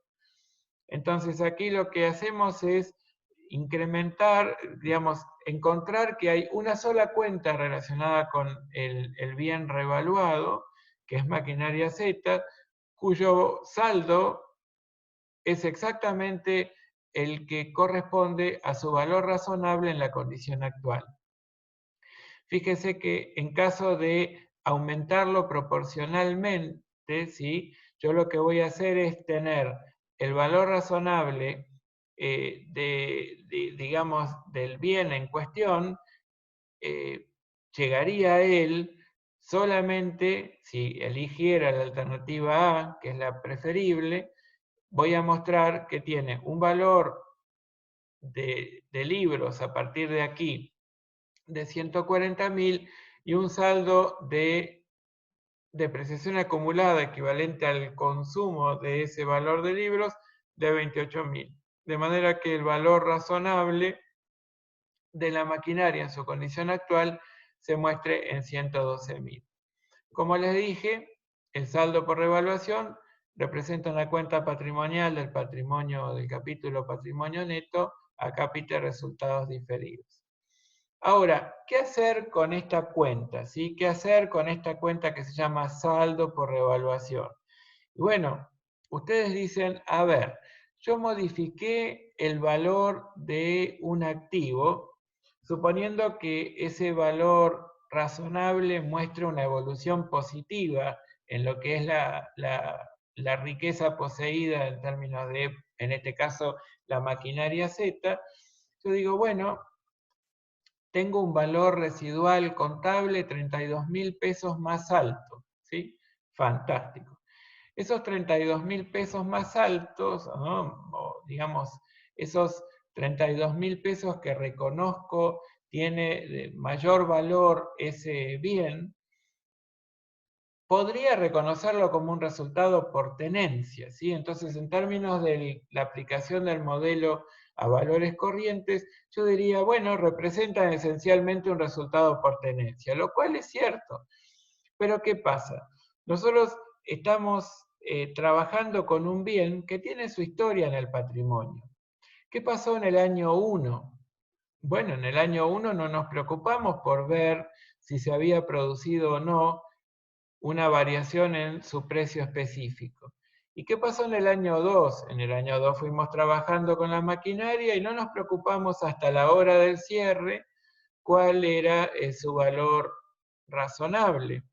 Entonces, aquí lo que hacemos es incrementar, digamos, encontrar que hay una sola cuenta relacionada con el bien revaluado, que es maquinaria Z, cuyo saldo es exactamente el que corresponde a su valor razonable en la condición actual. Fíjese que en caso de aumentarlo proporcionalmente, ¿sí? Yo lo que voy a hacer es tener el valor razonable digamos, del bien en cuestión, llegaría a él solamente si eligiera la alternativa A, que es la preferible. Voy a mostrar que tiene un valor de libros a partir de aquí de 140.000 y un saldo de depreciación acumulada equivalente al consumo de ese valor de libros de 28.000. De manera que el valor razonable de la maquinaria en su condición actual se muestre en 112.000. Como les dije, el saldo por revaluación representa una cuenta patrimonial del patrimonio del capítulo patrimonio neto a cápita resultados diferidos. Ahora, ¿qué hacer con esta cuenta? ¿Sí? ¿Qué hacer con esta cuenta que se llama saldo por revaluación? Bueno, ustedes dicen, a ver, yo modifiqué el valor de un activo, suponiendo que ese valor razonable muestra una evolución positiva en lo que es la riqueza poseída en términos de, en este caso, la maquinaria Z. Yo digo, bueno, tengo un valor residual contable 32.000 pesos más alto, ¿sí? Fantástico. Esos 32.000 pesos más altos, ¿no? O, digamos, esos 32.000 pesos que reconozco tiene de mayor valor ese bien, podría reconocerlo como un resultado por tenencia, ¿sí? Entonces, en términos de la aplicación del modelo a valores corrientes, yo diría, bueno, representan esencialmente un resultado por tenencia, lo cual es cierto. Pero ¿qué pasa? Nosotros estamos trabajando con un bien que tiene su historia en el patrimonio. ¿Qué pasó en el año 1? Bueno, en el año 1 no nos preocupamos por ver si se había producido o no una variación en su precio específico. ¿Y qué pasó en el año 2? En el año 2 fuimos trabajando con la maquinaria y no nos preocupamos hasta la hora del cierre cuál era su valor razonable.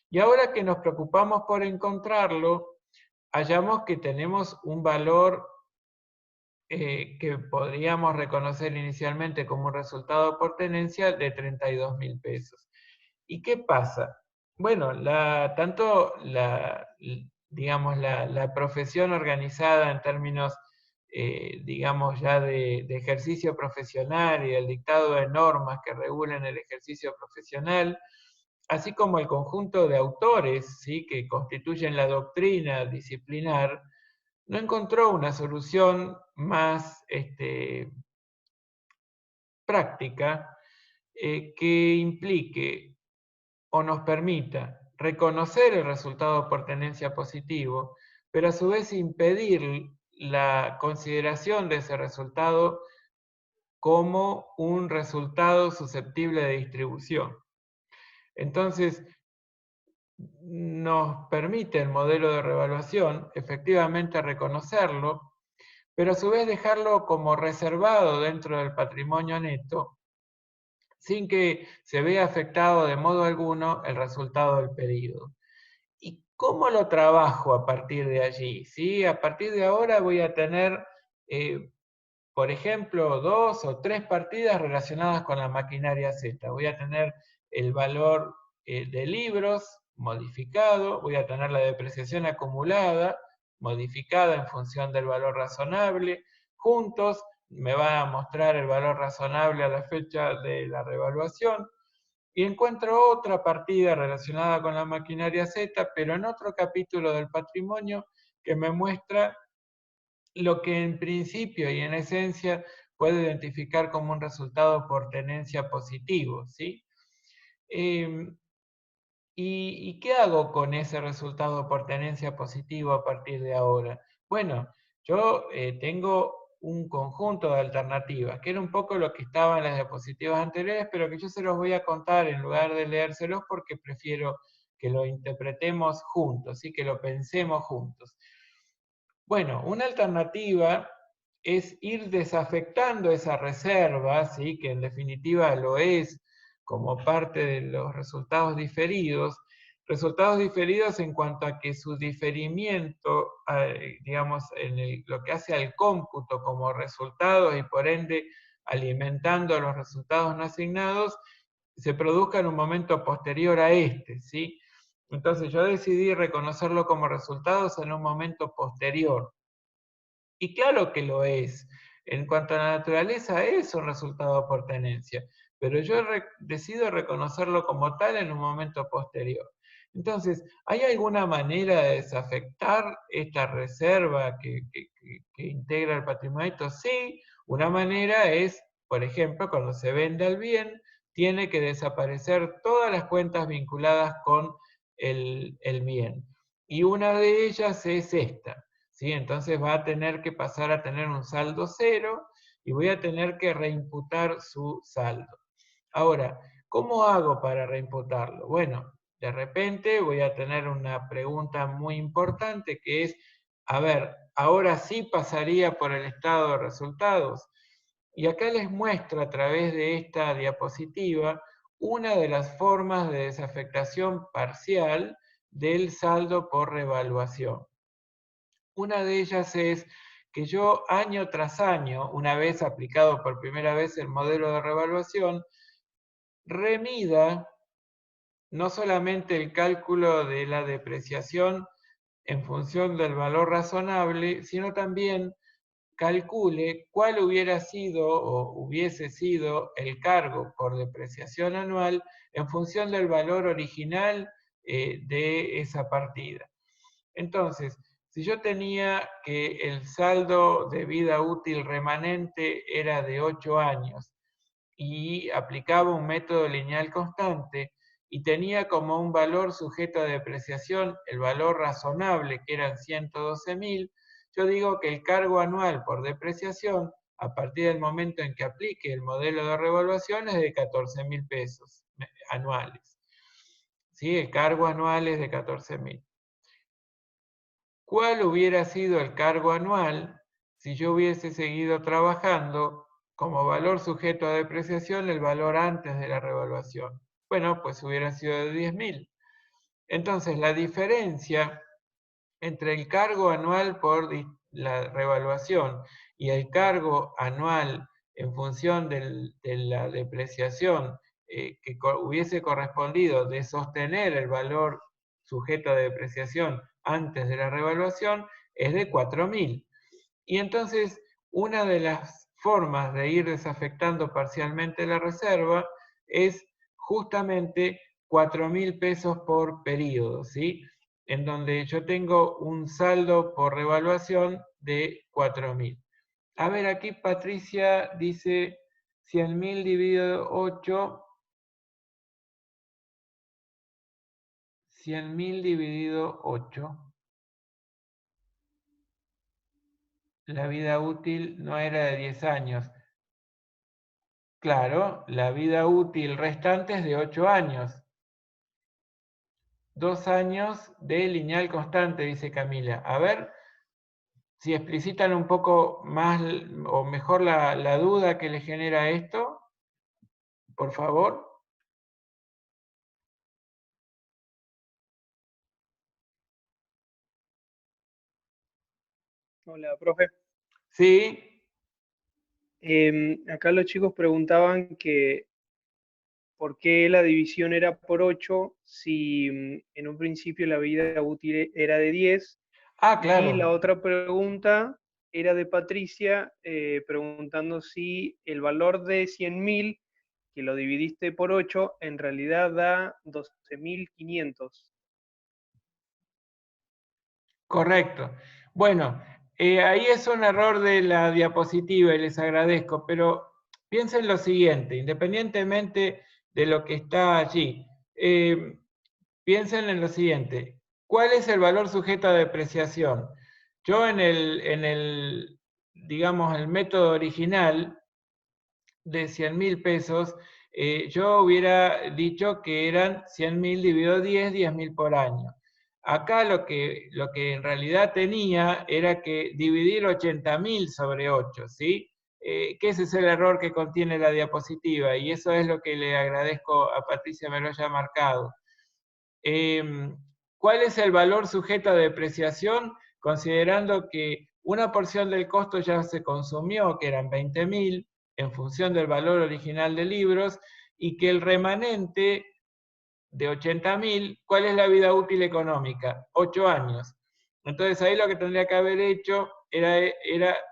Y ahora que nos preocupamos por encontrarlo, hallamos que tenemos un valor que podríamos reconocer inicialmente como un resultado por tenencia de 32.000 pesos. ¿Y qué pasa? Bueno, tanto digamos, la profesión organizada en términos, digamos, ya de ejercicio profesional y el dictado de normas que regulan el ejercicio profesional, así como el conjunto de autores, ¿sí?, que constituyen la doctrina disciplinar, no encontró una solución más práctica que implique o nos permita reconocer el resultado por tenencia positivo, pero a su vez impedir la consideración de ese resultado como un resultado susceptible de distribución. Entonces, nos permite el modelo de revaluación efectivamente reconocerlo, pero a su vez dejarlo como reservado dentro del patrimonio neto, sin que se vea afectado de modo alguno el resultado del pedido. ¿Y cómo lo trabajo a partir de allí? ¿Sí? A partir de ahora voy a tener, por ejemplo, 2 o 3 partidas relacionadas con la maquinaria Z. Voy a tener el valor de libros modificado, voy a tener la depreciación acumulada, modificada en función del valor razonable. Juntos me va a mostrar el valor razonable a la fecha de la revaluación. Y encuentro otra partida relacionada con la maquinaria Z, pero en otro capítulo del patrimonio que me muestra lo que en principio y en esencia puedo identificar como un resultado por tenencia positivo, ¿sí? ¿Y qué hago con ese resultado por tenencia positivo a partir de ahora? Bueno, yo tengo un conjunto de alternativas, que era un poco lo que estaba en las diapositivas anteriores, pero que yo se los voy a contar en lugar de leérselos porque prefiero que lo interpretemos juntos, ¿sí? Que lo pensemos juntos. Bueno, una alternativa es ir desafectando esa reserva, ¿sí?, que en definitiva lo es como parte de los resultados diferidos en cuanto a que su diferimiento, digamos, lo que hace al cómputo como resultados y por ende alimentando los resultados no asignados, se produzca en un momento posterior a este, ¿sí? Entonces yo decidí reconocerlo como resultados en un momento posterior. Y claro que lo es. En cuanto a la naturaleza, es un resultado por tenencia. Pero yo decido reconocerlo como tal en un momento posterior. Entonces, ¿hay alguna manera de desafectar esta reserva que integra el patrimonio? Sí, una manera es, por ejemplo, cuando se vende el bien, tiene que desaparecer todas las cuentas vinculadas con el bien. Y una de ellas es esta, ¿sí? Entonces va a tener que pasar a tener un saldo cero y voy a tener que reimputar su saldo. Ahora, ¿cómo hago para reimputarlo? Bueno, de repente voy a tener una pregunta muy importante que es, a ver, ahora sí pasaría por el estado de resultados. Y acá les muestro a través de esta diapositiva una de las formas de desafectación parcial del saldo por revaluación. Una de ellas es que yo año tras año, una vez aplicado por primera vez el modelo de revaluación, remida no solamente el cálculo de la depreciación en función del valor razonable, sino también calcule cuál hubiera sido o hubiese sido el cargo por depreciación anual en función del valor original de esa partida. Entonces, Si yo tenía que el saldo de vida útil remanente era de 8 años y aplicaba un método lineal constante y tenía como un valor sujeto a depreciación el valor razonable, que eran 112.000, yo digo que el cargo anual por depreciación, a partir del momento en que aplique el modelo de revaluación, es de 14.000 pesos anuales. ¿Sí? El cargo anual es de 14.000. ¿Cuál hubiera sido el cargo anual si yo hubiese seguido trabajando como valor sujeto a depreciación el valor antes de la revaluación? Bueno, pues hubiera sido de 10.000. Entonces, la diferencia entre el cargo anual por la revaluación y el cargo anual en función de la depreciación que hubiese correspondido de sostener el valor sujeto a depreciación antes de la revaluación es de 4.000. Y entonces, una de las formas de ir desafectando parcialmente la reserva es justamente 4.000 pesos por periodo, ¿sí? En donde yo tengo un saldo por revaluación de 4.000. A ver, aquí Patricia dice 100.000 dividido 8, 100.000 dividido 8. La vida útil no era de 10 años. Claro, la vida útil restante es de 8 años. 2 años de lineal constante, dice Camila. A ver si explicitan un poco más o mejor la duda que le genera esto, por favor.
Hola, profe.
Sí.
Acá los chicos preguntaban que por qué la división era por 8 si en un principio la vida útil era de 10.
Ah,
Y la
claro.
otra pregunta era de Patricia, preguntando si el valor de 100.000, que lo dividiste por 8, en realidad da 12.500.
Correcto. Bueno, ahí es un error de la diapositiva y les agradezco, pero piensen lo siguiente, independientemente de lo que está allí, piensen en lo siguiente, ¿cuál es el valor sujeto a depreciación? Yo digamos, el método original de 100.000 pesos, yo hubiera dicho que eran 100.000 dividido 10, 10.000 por año. Acá lo que en realidad tenía era que dividir 80.000 sobre 8, ¿sí? Que ese es el error que contiene la diapositiva y eso es lo que le agradezco a Patricia me lo haya marcado. ¿Cuál es el valor sujeto a depreciación? Considerando que una porción del costo ya se consumió, que eran 20.000, en función del valor original de libros, y que el remanente de 80.000, ¿cuál es la vida útil económica? 8 años. Entonces ahí lo que tendría que haber hecho era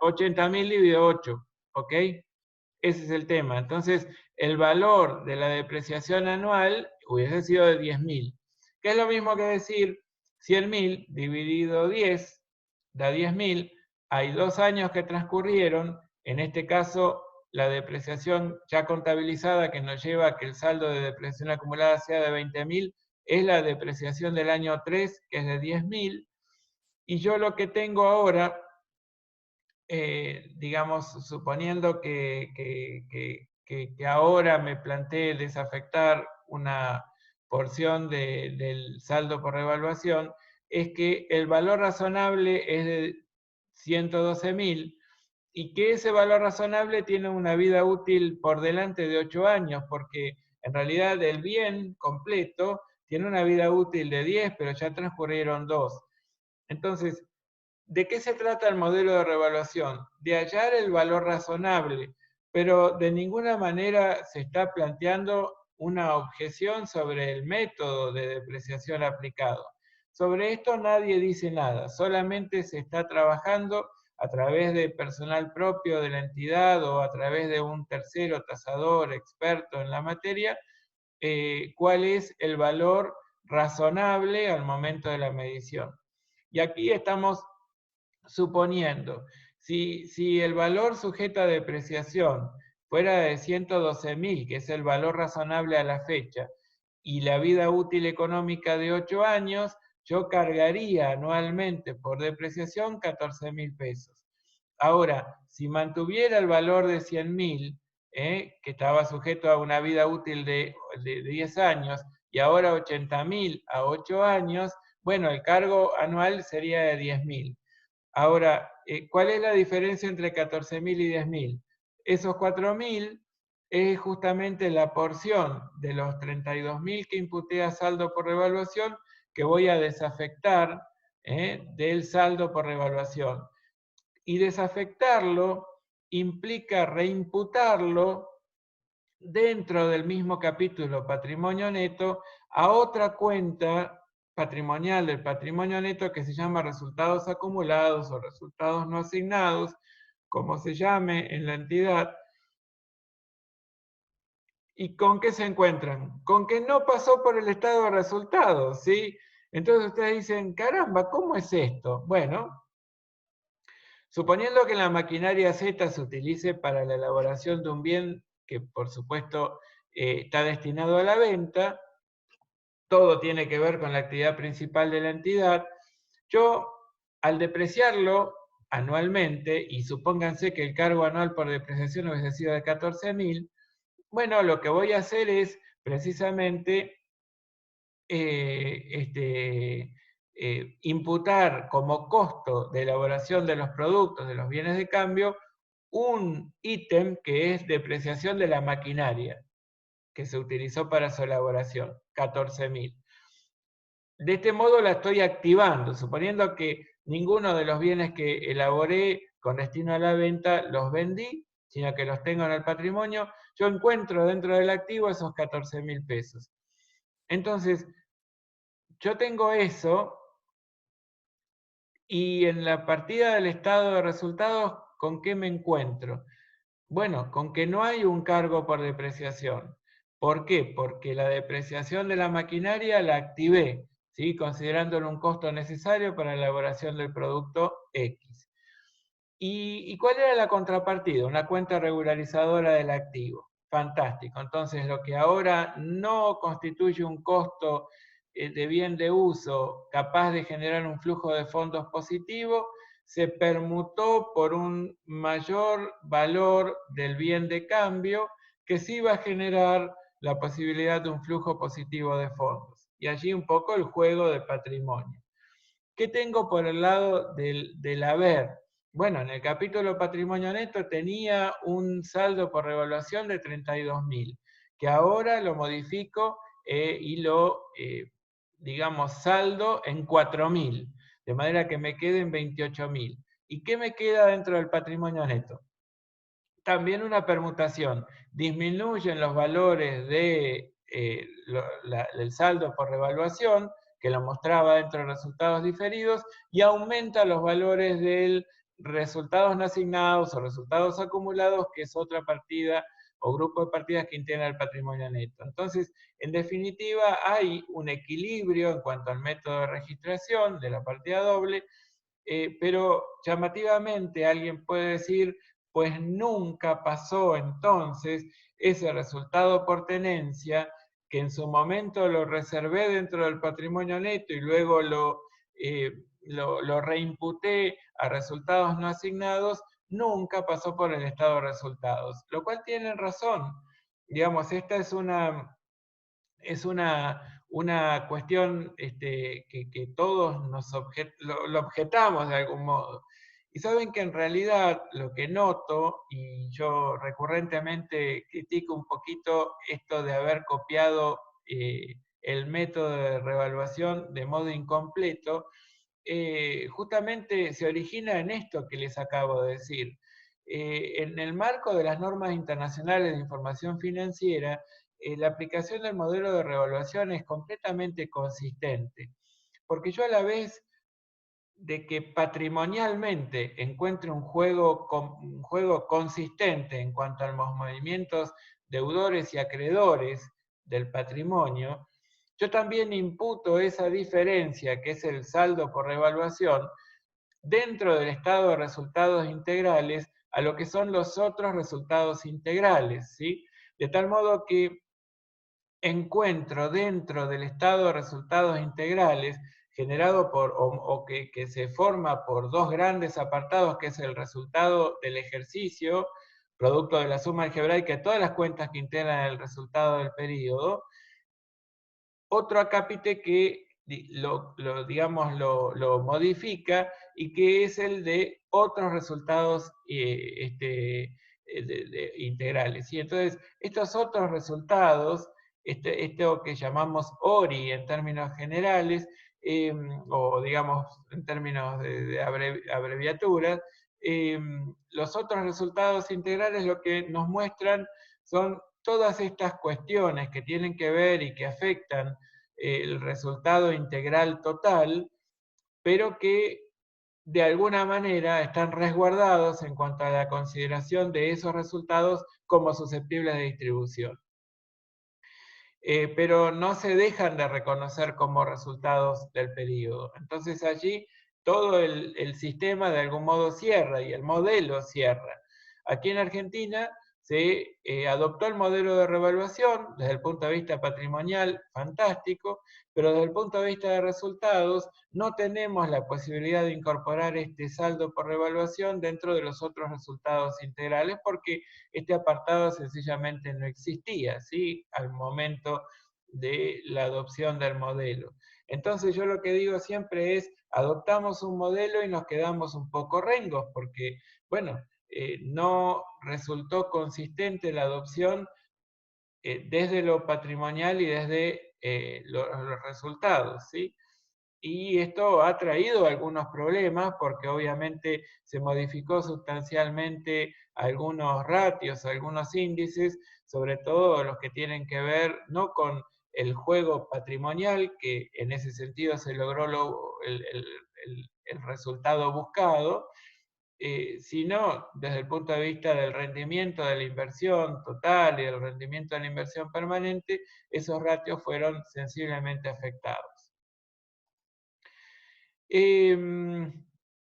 80.000 dividido 8, ¿ok? Ese es el tema. Entonces, el valor de la depreciación anual hubiese sido de 10.000, que es lo mismo que decir 100.000 dividido 10 da 10.000. Hay 2 años que transcurrieron, en este caso la depreciación ya contabilizada que nos lleva a que el saldo de depreciación acumulada sea de 20.000 es la depreciación del año 3, que es de 10.000, y yo lo que tengo ahora, digamos, suponiendo que ahora me plantee desafectar una porción del saldo por revaluación, es que el valor razonable es de 112.000 y que ese valor razonable tiene una vida útil por delante de 8 años, porque en realidad el bien completo tiene una vida útil de 10, pero ya transcurrieron 2. Entonces, ¿de qué se trata el modelo de revaluación? De hallar el valor razonable, pero de ninguna manera se está planteando una objeción sobre el método de depreciación aplicado. Sobre esto nadie dice nada, solamente se está trabajando a través de personal propio de la entidad o a través de un tercero tasador experto en la materia, cuál es el valor razonable al momento de la medición. Y aquí estamos suponiendo, si el valor sujeto a depreciación fuera de 112.000, que es el valor razonable a la fecha, y la vida útil económica de 8 años, yo cargaría anualmente por depreciación 14.000 pesos. Ahora, si mantuviera el valor de 100.000, que estaba sujeto a una vida útil de 10 años, y ahora 80.000 a 8 años, bueno, el cargo anual sería de 10.000. Ahora, ¿cuál es la diferencia entre 14.000 y 10.000? Esos 4.000 es justamente la porción de los 32.000 que imputé a saldo por revaluación que voy a desafectar del saldo por revaluación. Y desafectarlo implica reimputarlo dentro del mismo capítulo patrimonio neto a otra cuenta patrimonial del patrimonio neto que se llama resultados acumulados o resultados no asignados, como se llame en la entidad. ¿Y con qué se encuentran? Con que no pasó por el estado de resultados, ¿sí? Entonces ustedes dicen, caramba, ¿cómo es esto? Bueno, suponiendo que la maquinaria Z se utilice para la elaboración de un bien que por supuesto está destinado a la venta, todo tiene que ver con la actividad principal de la entidad, yo al depreciarlo anualmente, y supónganse que el cargo anual por depreciación hubiese sido de 14.000, bueno, lo que voy a hacer es precisamente imputar como costo de elaboración de los productos, de los bienes de cambio, un ítem que es depreciación de la maquinaria que se utilizó para su elaboración, 14.000. De este modo la estoy activando, suponiendo que ninguno de los bienes que elaboré con destino a la venta los vendí, sino que los tengo en el patrimonio, yo encuentro dentro del activo esos 14.000 pesos. Entonces, yo tengo eso, y en la partida del estado de resultados, ¿con qué me encuentro? Bueno, con que no hay un cargo por depreciación. ¿Por qué? Porque la depreciación de la maquinaria la activé, ¿sí? Considerándolo un costo necesario para la elaboración del producto X. ¿Y cuál era la contrapartida? Una cuenta regularizadora del activo. Fantástico. Entonces, lo que ahora no constituye un costo de bien de uso capaz de generar un flujo de fondos positivo, se permutó por un mayor valor del bien de cambio que sí va a generar la posibilidad de un flujo positivo de fondos. Y allí un poco el juego de patrimonio. ¿Qué tengo por el lado del haber? Bueno, en el capítulo patrimonio neto tenía un saldo por revaluación de 32.000, que ahora lo modifico y lo, digamos, saldo en 4.000, de manera que me queden 28.000. ¿Y qué me queda dentro del patrimonio neto? También una permutación. Disminuyen los valores del saldo por revaluación, que lo mostraba dentro de resultados diferidos, y aumenta los valores del resultados no asignados o resultados acumulados, que es otra partida o grupo de partidas que integra el patrimonio neto. Entonces, en definitiva, hay un equilibrio en cuanto al método de registración de la partida doble, pero llamativamente alguien puede decir, pues nunca pasó entonces ese resultado por tenencia, que en su momento lo reservé dentro del patrimonio neto y luego lo reimputé a resultados no asignados, nunca pasó por el estado de resultados. Lo cual tienen razón. Digamos, esta es una cuestión que todos lo objetamos de algún modo. Y saben que en realidad lo que noto, y yo recurrentemente critico un poquito esto de haber copiado el método de revaluación de modo incompleto, justamente se origina en esto que les acabo de decir. En el marco de las normas internacionales de información financiera, la aplicación del modelo de revaluación es completamente consistente, porque yo a la vez de que patrimonialmente encuentre un juego consistente en cuanto a los movimientos deudores y acreedores del patrimonio, yo también imputo esa diferencia, que es el saldo por revaluación, dentro del estado de resultados integrales a lo que son los otros resultados integrales, ¿sí? De tal modo que encuentro dentro del estado de resultados integrales generado por, o que se forma por dos grandes apartados, que es el resultado del ejercicio, producto de la suma algebraica de todas las cuentas que integran el resultado del periodo, otro acápite que digamos, lo modifica y que es el de otros resultados integrales. Y entonces, estos otros resultados, esto que llamamos ORI en términos generales, o digamos en términos de abreviaturas, los otros resultados integrales lo que nos muestran son todas estas cuestiones que tienen que ver y que afectan el resultado integral total, pero que de alguna manera están resguardados en cuanto a la consideración de esos resultados como susceptibles de distribución. Pero no se dejan de reconocer como resultados del periodo. Entonces allí todo el sistema de algún modo cierra y el modelo cierra. Aquí en Argentina se adoptó el modelo de revaluación desde el punto de vista patrimonial, fantástico, pero desde el punto de vista de resultados no tenemos la posibilidad de incorporar este saldo por revaluación dentro de los otros resultados integrales porque este apartado sencillamente no existía, ¿sí? Al momento de la adopción del modelo. Entonces yo lo que digo siempre es, adoptamos un modelo y nos quedamos un poco rengos, porque, bueno, no resultó consistente la adopción desde lo patrimonial y desde los resultados, ¿sí? Y esto ha traído algunos problemas porque obviamente se modificó sustancialmente algunos ratios, algunos índices, sobre todo los que tienen que ver no con el juego patrimonial, que en ese sentido se logró el resultado buscado, sino desde el punto de vista del rendimiento de la inversión total y del rendimiento de la inversión permanente, esos ratios fueron sensiblemente afectados.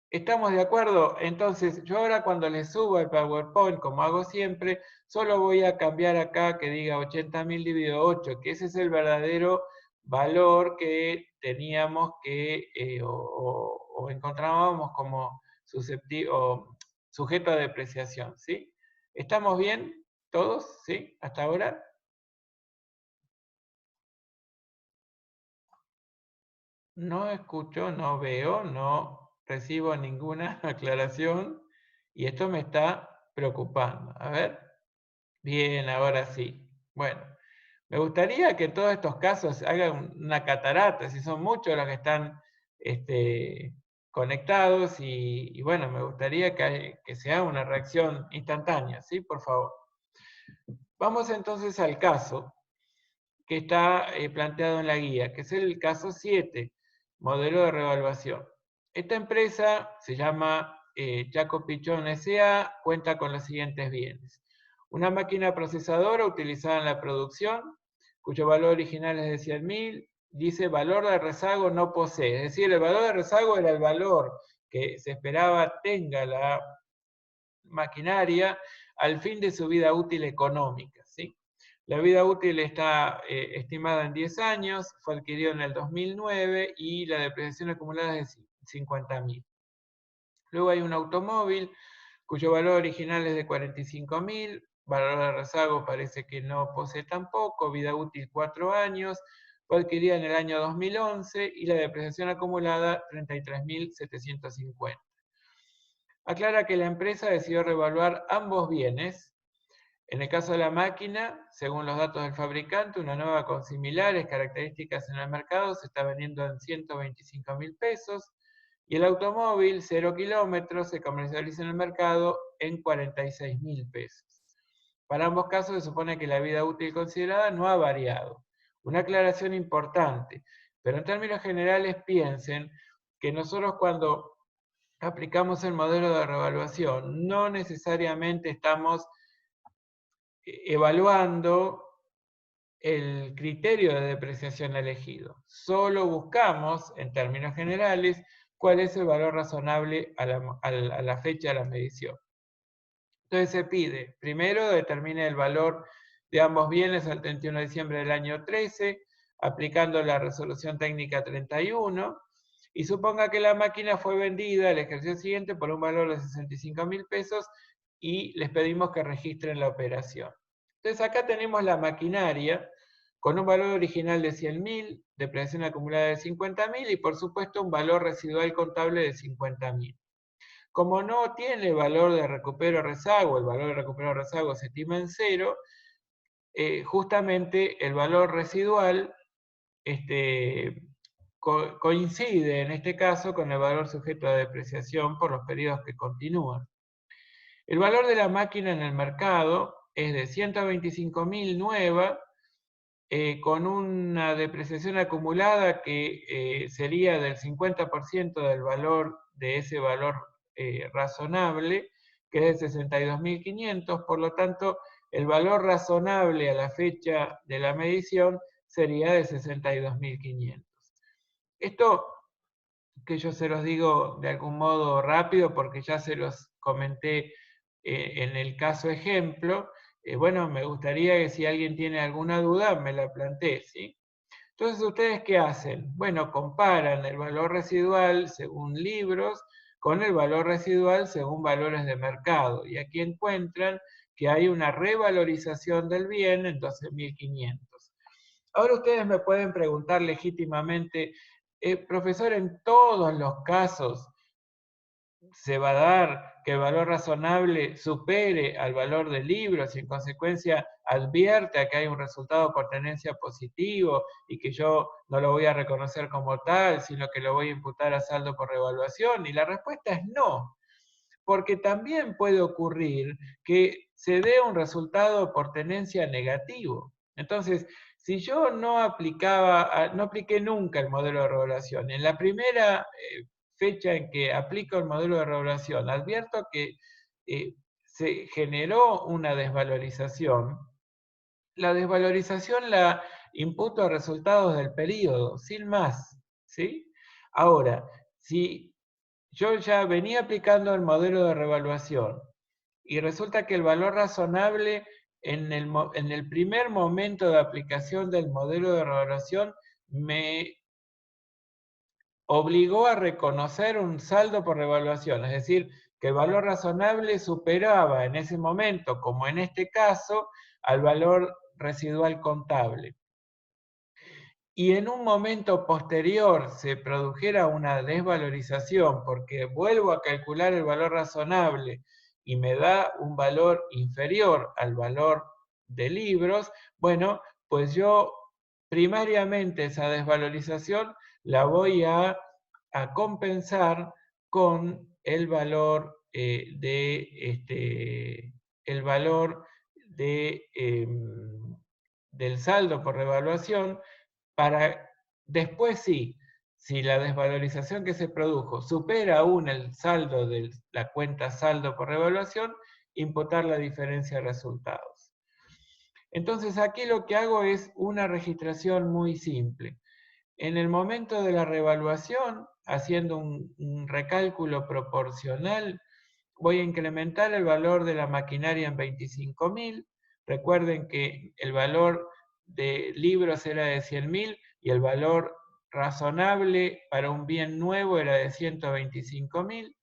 ¿Estamos de acuerdo? Entonces, yo ahora cuando les subo el PowerPoint, como hago siempre, solo voy a cambiar acá que diga 80.000 dividido 8, que ese es el verdadero valor que teníamos que, o encontrábamos como sujeto a depreciación, ¿sí? ¿Estamos bien todos? ¿Sí? ¿Hasta ahora? No escucho, no veo, no recibo ninguna aclaración y esto me está preocupando. A ver. Bien, ahora sí. Bueno, me gustaría que en todos estos casos hagan una catarata, si son muchos los que están conectados y bueno, me gustaría que se haga una reacción instantánea, ¿sí? Por favor. Vamos entonces al caso que está planteado en la guía, que es el caso 7, modelo de revaluación. Esta empresa se llama Jaco Pichón S.A., cuenta con los siguientes bienes. Una máquina procesadora utilizada en la producción, cuyo valor original es de 100.000, dice valor de rezago no posee. Es decir, el valor de rezago era el valor que se esperaba tenga la maquinaria al fin de su vida útil económica, ¿sí? La vida útil está estimada en 10 años, fue adquirido en el 2009 y la depreciación acumulada es de 50.000. Luego hay un automóvil cuyo valor original es de 45.000, valor de rezago parece que no posee tampoco, vida útil 4 años, fue adquirida en el año 2011 y la depreciación acumulada 33.750. Aclara que la empresa decidió revaluar ambos bienes. En el caso de la máquina, según los datos del fabricante, una nueva con similares características en el mercado se está vendiendo en 125.000 pesos y el automóvil 0 kilómetros se comercializa en el mercado en 46.000 pesos. Para ambos casos se supone que la vida útil considerada no ha variado. Una aclaración importante, pero en términos generales piensen que nosotros cuando aplicamos el modelo de revaluación no necesariamente estamos evaluando el criterio de depreciación elegido. Solo buscamos, en términos generales, cuál es el valor razonable a la fecha de la medición. Entonces se pide, primero determine el valor de ambos bienes al 31 de diciembre del año 13, aplicando la resolución técnica 31, y suponga que la máquina fue vendida el ejercicio siguiente por un valor de 65.000 pesos y les pedimos que registren la operación. Entonces acá tenemos la maquinaria con un valor original de 100.000, depreciación acumulada de 50.000 y por supuesto un valor residual contable de 50.000. Como no tiene valor de recupero rezago, el valor de recupero rezago se estima en 0, justamente el valor residual coincide en este caso con el valor sujeto a depreciación por los periodos que continúan. El valor de la máquina en el mercado es de 125.000 nueva, con una depreciación acumulada que sería del 50% del valor de ese valor razonable, que es de 62.500, por lo tanto, el valor razonable a la fecha de la medición sería de 62.500. Esto que yo se los digo de algún modo rápido porque ya se los comenté en el caso ejemplo. Bueno, me gustaría que si alguien tiene alguna duda me la plantee, ¿sí? Entonces, ¿ustedes qué hacen? Bueno, comparan el valor residual según libros con el valor residual según valores de mercado. Y aquí encuentran que hay una revalorización del bien en 12.500. Ahora ustedes me pueden preguntar legítimamente, profesor, en todos los casos se va a dar que el valor razonable supere al valor del libro, y en consecuencia advierta que hay un resultado por tenencia positivo y que yo no lo voy a reconocer como tal, sino que lo voy a imputar a saldo por revaluación. Y la respuesta es no, porque también puede ocurrir que se dé un resultado por tenencia negativo. Entonces, si yo no apliqué nunca el modelo de revaluación, en la primera fecha en que aplico el modelo de revaluación, advierto que se generó una desvalorización. La desvalorización la imputo a resultados del periodo, sin más, ¿sí? Ahora, si yo ya venía aplicando el modelo de revaluación y resulta que el valor razonable en el primer momento de aplicación del modelo de revaluación me obligó a reconocer un saldo por revaluación, es decir, que el valor razonable superaba en ese momento, como en este caso, al valor residual contable. Y en un momento posterior se produjera una desvalorización porque vuelvo a calcular el valor razonable y me da un valor inferior al valor de libros, bueno, pues yo primariamente esa desvalorización la voy a compensar con el valor del saldo por revaluación, para después sí, si la desvalorización que se produjo supera aún el saldo de la cuenta saldo por revaluación, imputar la diferencia de resultados. Entonces aquí lo que hago es una registración muy simple. En el momento de la revaluación, haciendo un recálculo proporcional, voy a incrementar el valor de la maquinaria en 25.000. Recuerden que el valor de libros era de 100.000 y el valor razonable para un bien nuevo era de 125.000.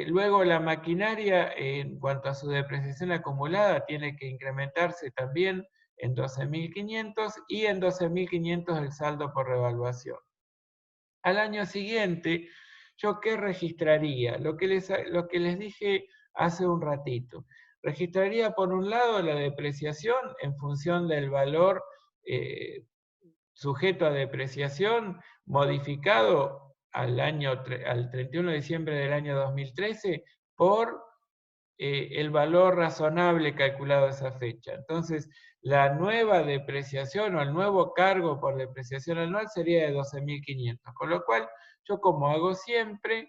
Luego la maquinaria, en cuanto a su depreciación acumulada, tiene que incrementarse también en 12.500 y en 12.500 el saldo por revaluación. Al año siguiente, ¿yo qué registraría? Lo que les dije hace un ratito. Registraría por un lado la depreciación en función del valor sujeto a depreciación modificado al 31 de diciembre del año 2013 por el valor razonable calculado a esa fecha. Entonces, la nueva depreciación o el nuevo cargo por depreciación anual sería de 12.500. Con lo cual, yo como hago siempre,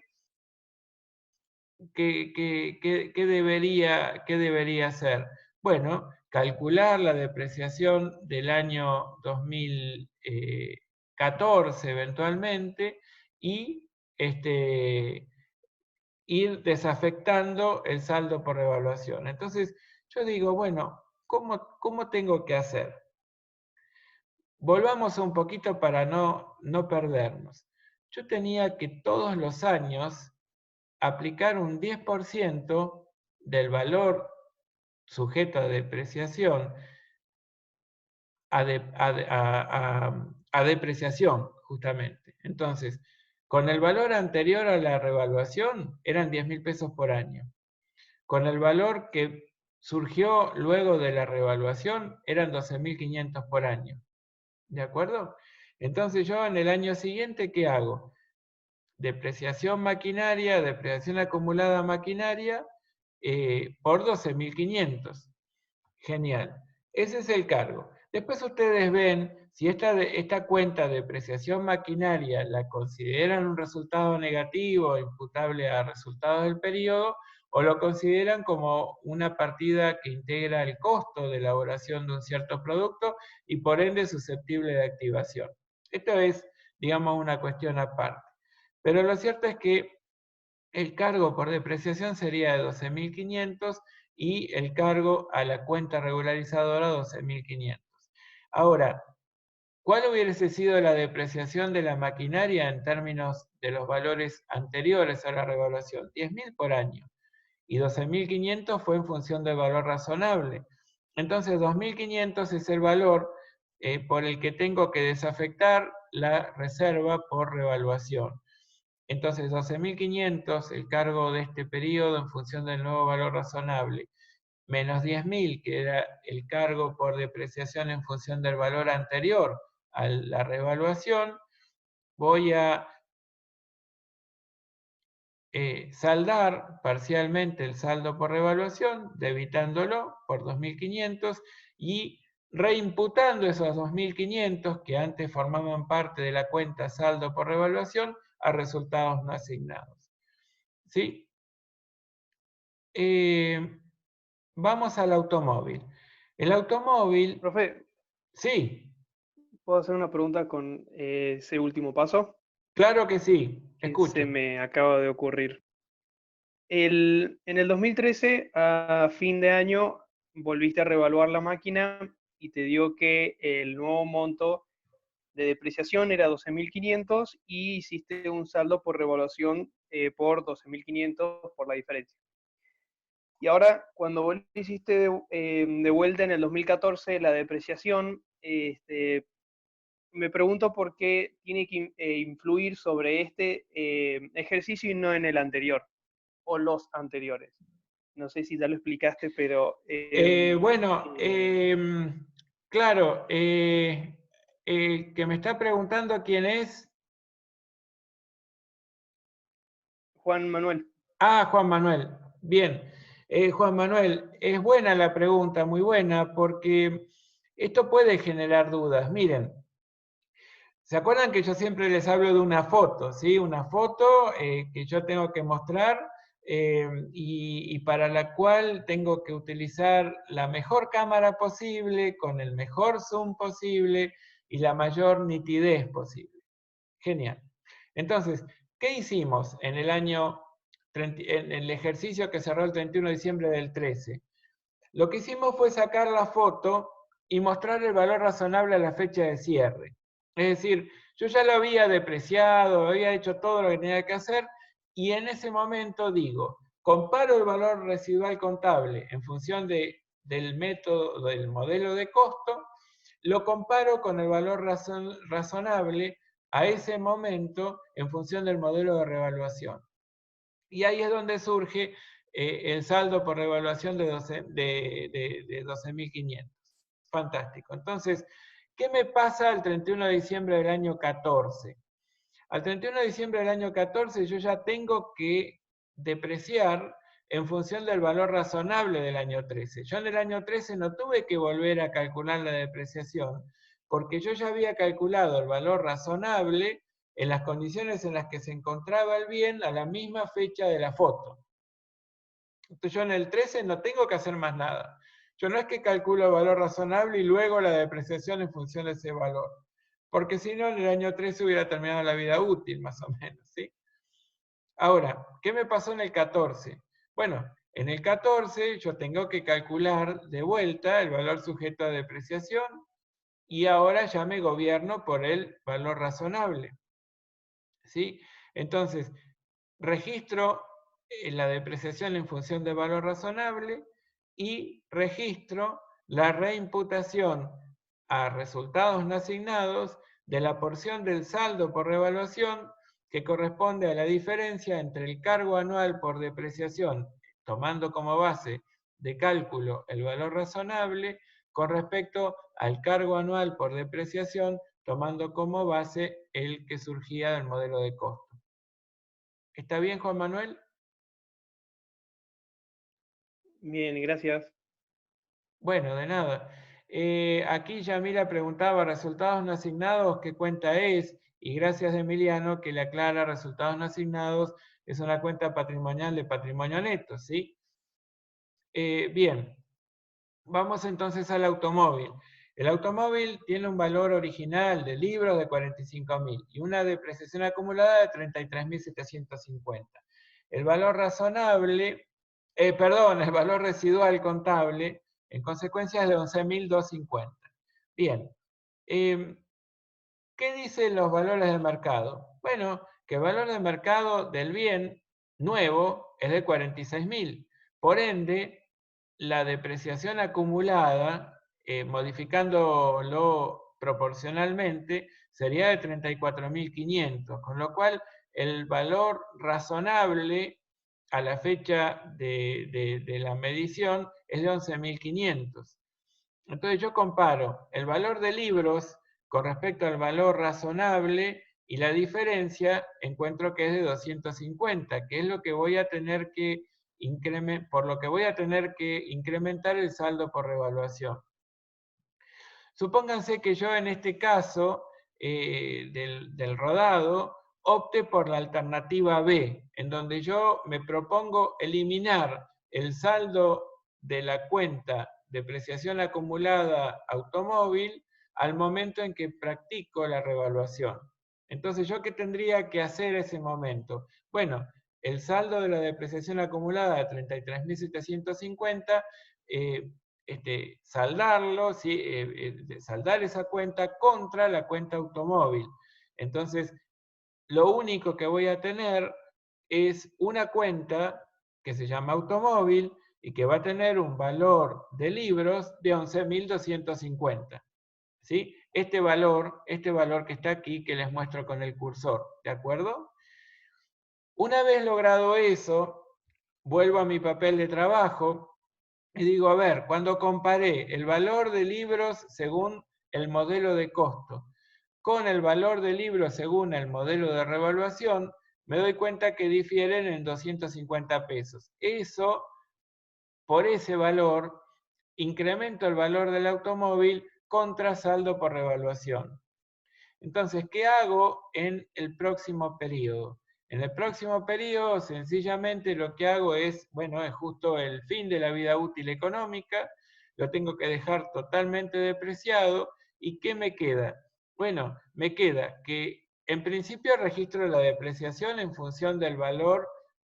¿qué debería hacer? Bueno, calcular la depreciación del año 2014 eventualmente y ir desafectando el saldo por revaluación. Entonces, yo digo, bueno, ¿cómo tengo que hacer? Volvamos un poquito para no perdernos. Yo tenía que todos los años aplicar un 10% del valor sujeto a depreciación a depreciación, justamente. Entonces, con el valor anterior a la revaluación eran 10.000 pesos por año. Con el valor que surgió luego de la revaluación eran 12.500 por año. ¿De acuerdo? Entonces yo en el año siguiente, ¿qué hago? Depreciación maquinaria, depreciación acumulada maquinaria por 12.500. Genial. Ese es el cargo. Después ustedes ven si esta cuenta de depreciación maquinaria la consideran un resultado negativo imputable a resultados del periodo o lo consideran como una partida que integra el costo de elaboración de un cierto producto y por ende susceptible de activación. Esto es, digamos, una cuestión aparte. Pero lo cierto es que el cargo por depreciación sería de 12.500 y el cargo a la cuenta regularizadora 12.500. Ahora, ¿cuál hubiese sido la depreciación de la maquinaria en términos de los valores anteriores a la revaluación? 10.000 por año. Y 12.500 fue en función del valor razonable. Entonces, 2.500 es el valor por el que tengo que desafectar la reserva por revaluación. Entonces, 12.500, el cargo de este periodo en función del nuevo valor razonable, menos 10.000, que era el cargo por depreciación en función del valor anterior a la revaluación, voy a saldar parcialmente el saldo por revaluación, debitándolo por 2.500 y reimputando esos 2.500 que antes formaban parte de la cuenta saldo por revaluación a resultados no asignados. ¿Sí? Vamos al automóvil. El automóvil...
Profe,
Sí,
¿puedo hacer una pregunta con ese último paso?
claro que sí,
Que
escucho.
se me acaba de ocurrir. En el 2013, a fin de año, volviste a revaluar la máquina y te dio que el nuevo monto de depreciación era 12.500 y hiciste un saldo por revaluación por 12.500 por la diferencia. Y ahora, cuando vos hiciste de vuelta en el 2014 la depreciación, me pregunto por qué tiene que influir sobre este ejercicio y no en el anterior o los anteriores. No sé si ya lo explicaste, pero...
Bueno, claro, que me está preguntando quién es.
Juan Manuel.
Ah, Juan Manuel. Bien. Juan Manuel, es buena la pregunta, muy buena, porque esto puede generar dudas. Miren, ¿se acuerdan que yo siempre les hablo de una foto? ¿Sí? Una foto que yo tengo que mostrar y para la cual tengo que utilizar la mejor cámara posible, con el mejor zoom posible y la mayor nitidez posible. Genial. Entonces, ¿qué hicimos en el ejercicio que cerró el 31 de diciembre del 13? Lo que hicimos fue sacar la foto y mostrar el valor razonable a la fecha de cierre. Es decir, yo ya lo había depreciado, había hecho todo lo que tenía que hacer y en ese momento digo, comparo el valor residual contable en función del método, del modelo de costo, lo comparo con el valor razonable a ese momento en función del modelo de revaluación. Y ahí es donde surge el saldo por revaluación de 12.500. Fantástico. Entonces, ¿qué me pasa al 31 de diciembre del año 14? Al 31 de diciembre del año 14 yo ya tengo que depreciar en función del valor razonable del año 13. Yo en el año 13 no tuve que volver a calcular la depreciación, porque yo ya había calculado el valor razonable en las condiciones en las que se encontraba el bien a la misma fecha de la foto. Entonces yo en el 13 no tengo que hacer más nada. Yo no es que calculo el valor razonable y luego la depreciación en función de ese valor. Porque si no, en el año 13 hubiera terminado la vida útil, más o menos, ¿sí? Ahora, ¿qué me pasó en el 14? Bueno, en el 14 yo tengo que calcular de vuelta el valor sujeto a depreciación y ahora ya me gobierno por el valor razonable. ¿Sí? Entonces, registro la depreciación en función del valor razonable y registro la reimputación a resultados no asignados de la porción del saldo por revaluación que corresponde a la diferencia entre el cargo anual por depreciación, tomando como base de cálculo el valor razonable, con respecto al cargo anual por depreciación, tomando como base el que surgía del modelo de costo. ¿Está bien, Juan Manuel?
Bien, gracias.
Bueno, de nada. Aquí Yamila preguntaba, resultados no asignados, ¿qué cuenta es? Y gracias Emiliano que le aclara, resultados no asignados es una cuenta patrimonial de patrimonio neto, ¿sí? Bien, vamos entonces al automóvil. El automóvil tiene un valor original de libros de 45.000 y una depreciación acumulada de 33.750. El valor razonable, el valor residual contable, en consecuencia es de 11.250. Bien, ¿qué dicen los valores de mercado? Bueno, que el valor de mercado del bien nuevo es de 46.000. Por ende, la depreciación acumulada, modificándolo proporcionalmente, sería de 34.500, con lo cual el valor razonable a la fecha de la medición es de 11.500. Entonces yo comparo el valor de libros con respecto al valor razonable y la diferencia encuentro que es de 250, que es lo que voy a tener que por lo que voy a tener que incrementar el saldo por revaluación. Supónganse que yo en este caso del rodado opte por la alternativa B, en donde yo me propongo eliminar el saldo de la cuenta depreciación acumulada automóvil al momento en que practico la revaluación. Entonces, ¿yo qué tendría que hacer en ese momento? Bueno, el saldo de la depreciación acumulada de 33.750, saldarlo, ¿sí? Saldar esa cuenta contra la cuenta automóvil. Entonces, lo único que voy a tener es una cuenta que se llama automóvil y que va a tener un valor de libros de 11.250. ¿Sí? Este valor que está aquí, que les muestro con el cursor, ¿de acuerdo? Una vez logrado eso, vuelvo a mi papel de trabajo y digo, a ver, cuando comparé el valor de libros según el modelo de costo con el valor de libros según el modelo de revaluación, me doy cuenta que difieren en 250 pesos. Eso, por ese valor, incremento el valor del automóvil contra saldo por revaluación. Entonces, ¿qué hago en el próximo periodo? En el próximo periodo, sencillamente lo que hago es, bueno, es justo el fin de la vida útil económica, lo tengo que dejar totalmente depreciado, ¿y qué me queda? Bueno, me queda que en principio registro la depreciación en función del valor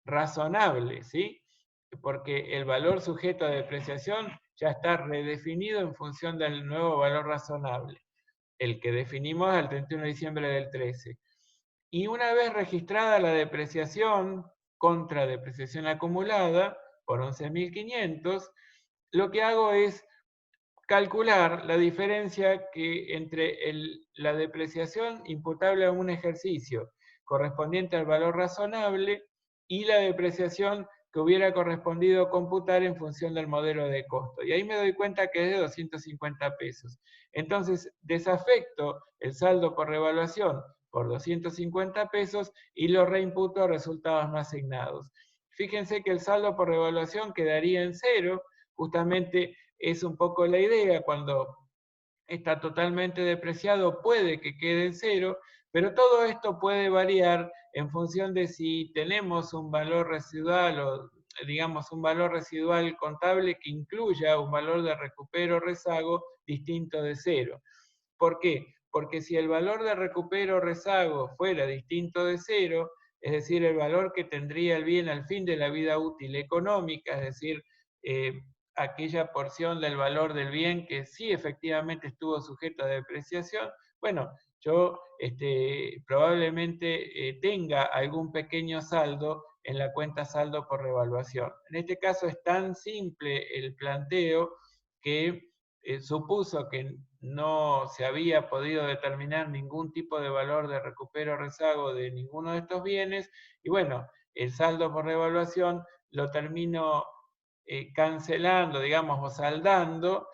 razonable, ¿sí? Porque el valor sujeto a depreciación ya está redefinido en función del nuevo valor razonable, el que definimos al 31 de diciembre del 13. Y una vez registrada la depreciación contra depreciación acumulada por 11.500, lo que hago es calcular la diferencia que entre la depreciación imputable a un ejercicio correspondiente al valor razonable y la depreciación que hubiera correspondido computar en función del modelo de costo. Y ahí me doy cuenta que es de 250 pesos. Entonces, desafecto el saldo por revaluación por 250 pesos y lo reimputo a resultados no asignados. Fíjense que el saldo por revaluación quedaría en cero, justamente es un poco la idea, cuando está totalmente depreciado puede que quede en cero, pero todo esto puede variar en función de si tenemos un valor residual o digamos un valor residual contable que incluya un valor de recupero o rezago distinto de cero. ¿Por qué? Porque si el valor de recupero o rezago fuera distinto de cero, es decir, el valor que tendría el bien al fin de la vida útil económica, es decir, aquella porción del valor del bien que sí efectivamente estuvo sujeto a depreciación, bueno, yo probablemente tenga algún pequeño saldo en la cuenta saldo por revaluación. En este caso es tan simple el planteo que supuso que no se había podido determinar ningún tipo de valor de recupero o rezago de ninguno de estos bienes, y bueno, el saldo por revaluación lo termino cancelando, digamos, o saldando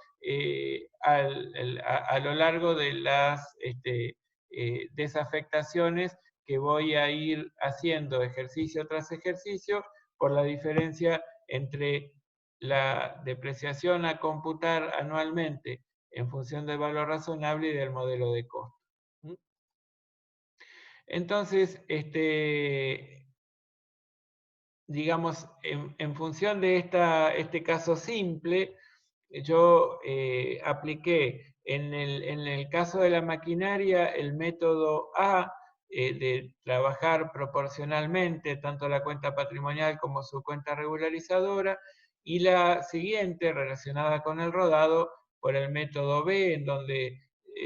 a lo largo de las desafectaciones que voy a ir haciendo ejercicio tras ejercicio por la diferencia entre la depreciación a computar anualmente en función del valor razonable y del modelo de costo. Entonces, digamos, en función de este caso simple, yo apliqué en el caso de la maquinaria el método A de trabajar proporcionalmente tanto la cuenta patrimonial como su cuenta regularizadora, y la siguiente relacionada con el rodado por el método B, en donde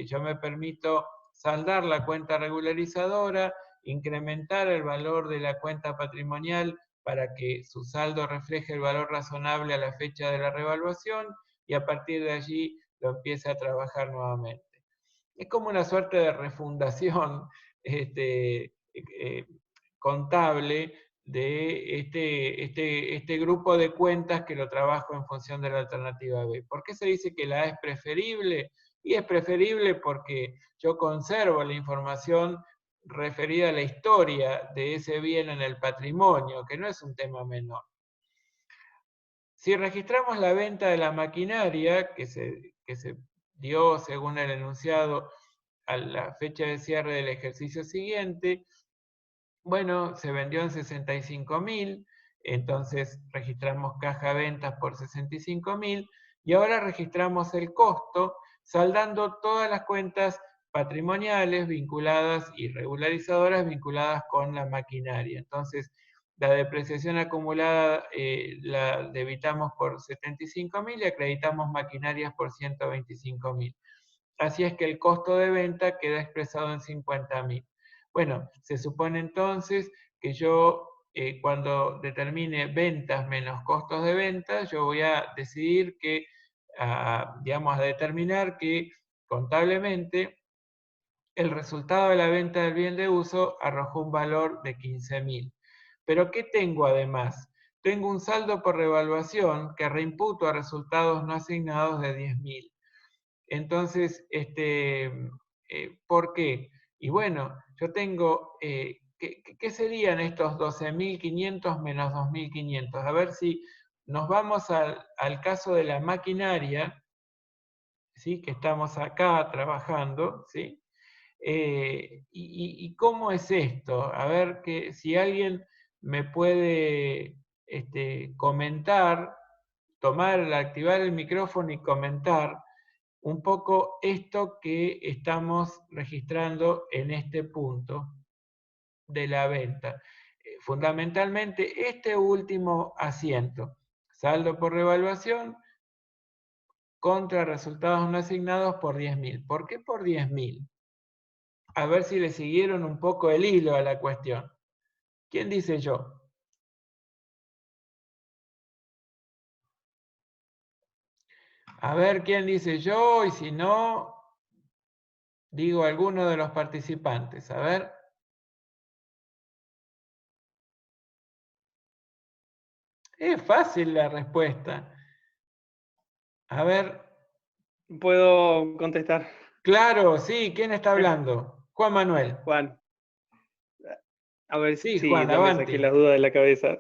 yo me permito saldar la cuenta regularizadora, incrementar el valor de la cuenta patrimonial para que su saldo refleje el valor razonable a la fecha de la revaluación, y a partir de allí lo empiece a trabajar nuevamente. Es como una suerte de refundación contable de este grupo de cuentas que lo trabajo en función de la alternativa B. ¿Por qué se dice que la A es preferible? Y es preferible porque yo conservo la información referida a la historia de ese bien en el patrimonio, que no es un tema menor. Si registramos la venta de la maquinaria, que se dio según el enunciado a la fecha de cierre del ejercicio siguiente, bueno, se vendió en 65.000, entonces registramos caja ventas por 65.000, y ahora registramos el costo, saldando todas las cuentas patrimoniales vinculadas y regularizadoras vinculadas con la maquinaria. Entonces, la depreciación acumulada la debitamos por 75.000 y acreditamos maquinarias por 125.000. Así es que el costo de venta queda expresado en 50.000. Bueno, se supone entonces que yo, cuando determine ventas menos costos de venta, yo voy a decidir que, digamos, a determinar que contablemente el resultado de la venta del bien de uso arrojó un valor de 15.000. Pero ¿qué tengo además? Tengo un saldo por revaluación que reimputo a resultados no asignados de 10.000. Entonces, ¿por qué? Y bueno, yo tengo, ¿qué serían estos 12.500 menos 2.500? A ver si nos vamos al caso de la maquinaria, ¿sí? Que estamos acá trabajando, ¿sí? ¿Y cómo es esto? A ver si alguien me puede comentar, activar el micrófono y comentar un poco esto que estamos registrando en este punto de la venta. Fundamentalmente este último asiento, saldo por revaluación contra resultados no asignados por 10.000. ¿Por qué por 10.000? A ver si le siguieron un poco el hilo a la cuestión. ¿Quién dice yo? A ver quién dice yo, y si no, digo alguno de los participantes. A ver. Es fácil la respuesta. A ver.
¿Puedo contestar?
Claro, sí. ¿Quién está hablando? Juan Manuel.
Juan. A ver
Sí,
si
Juan,
ya me saqué
avanti.
las dudas de la cabeza.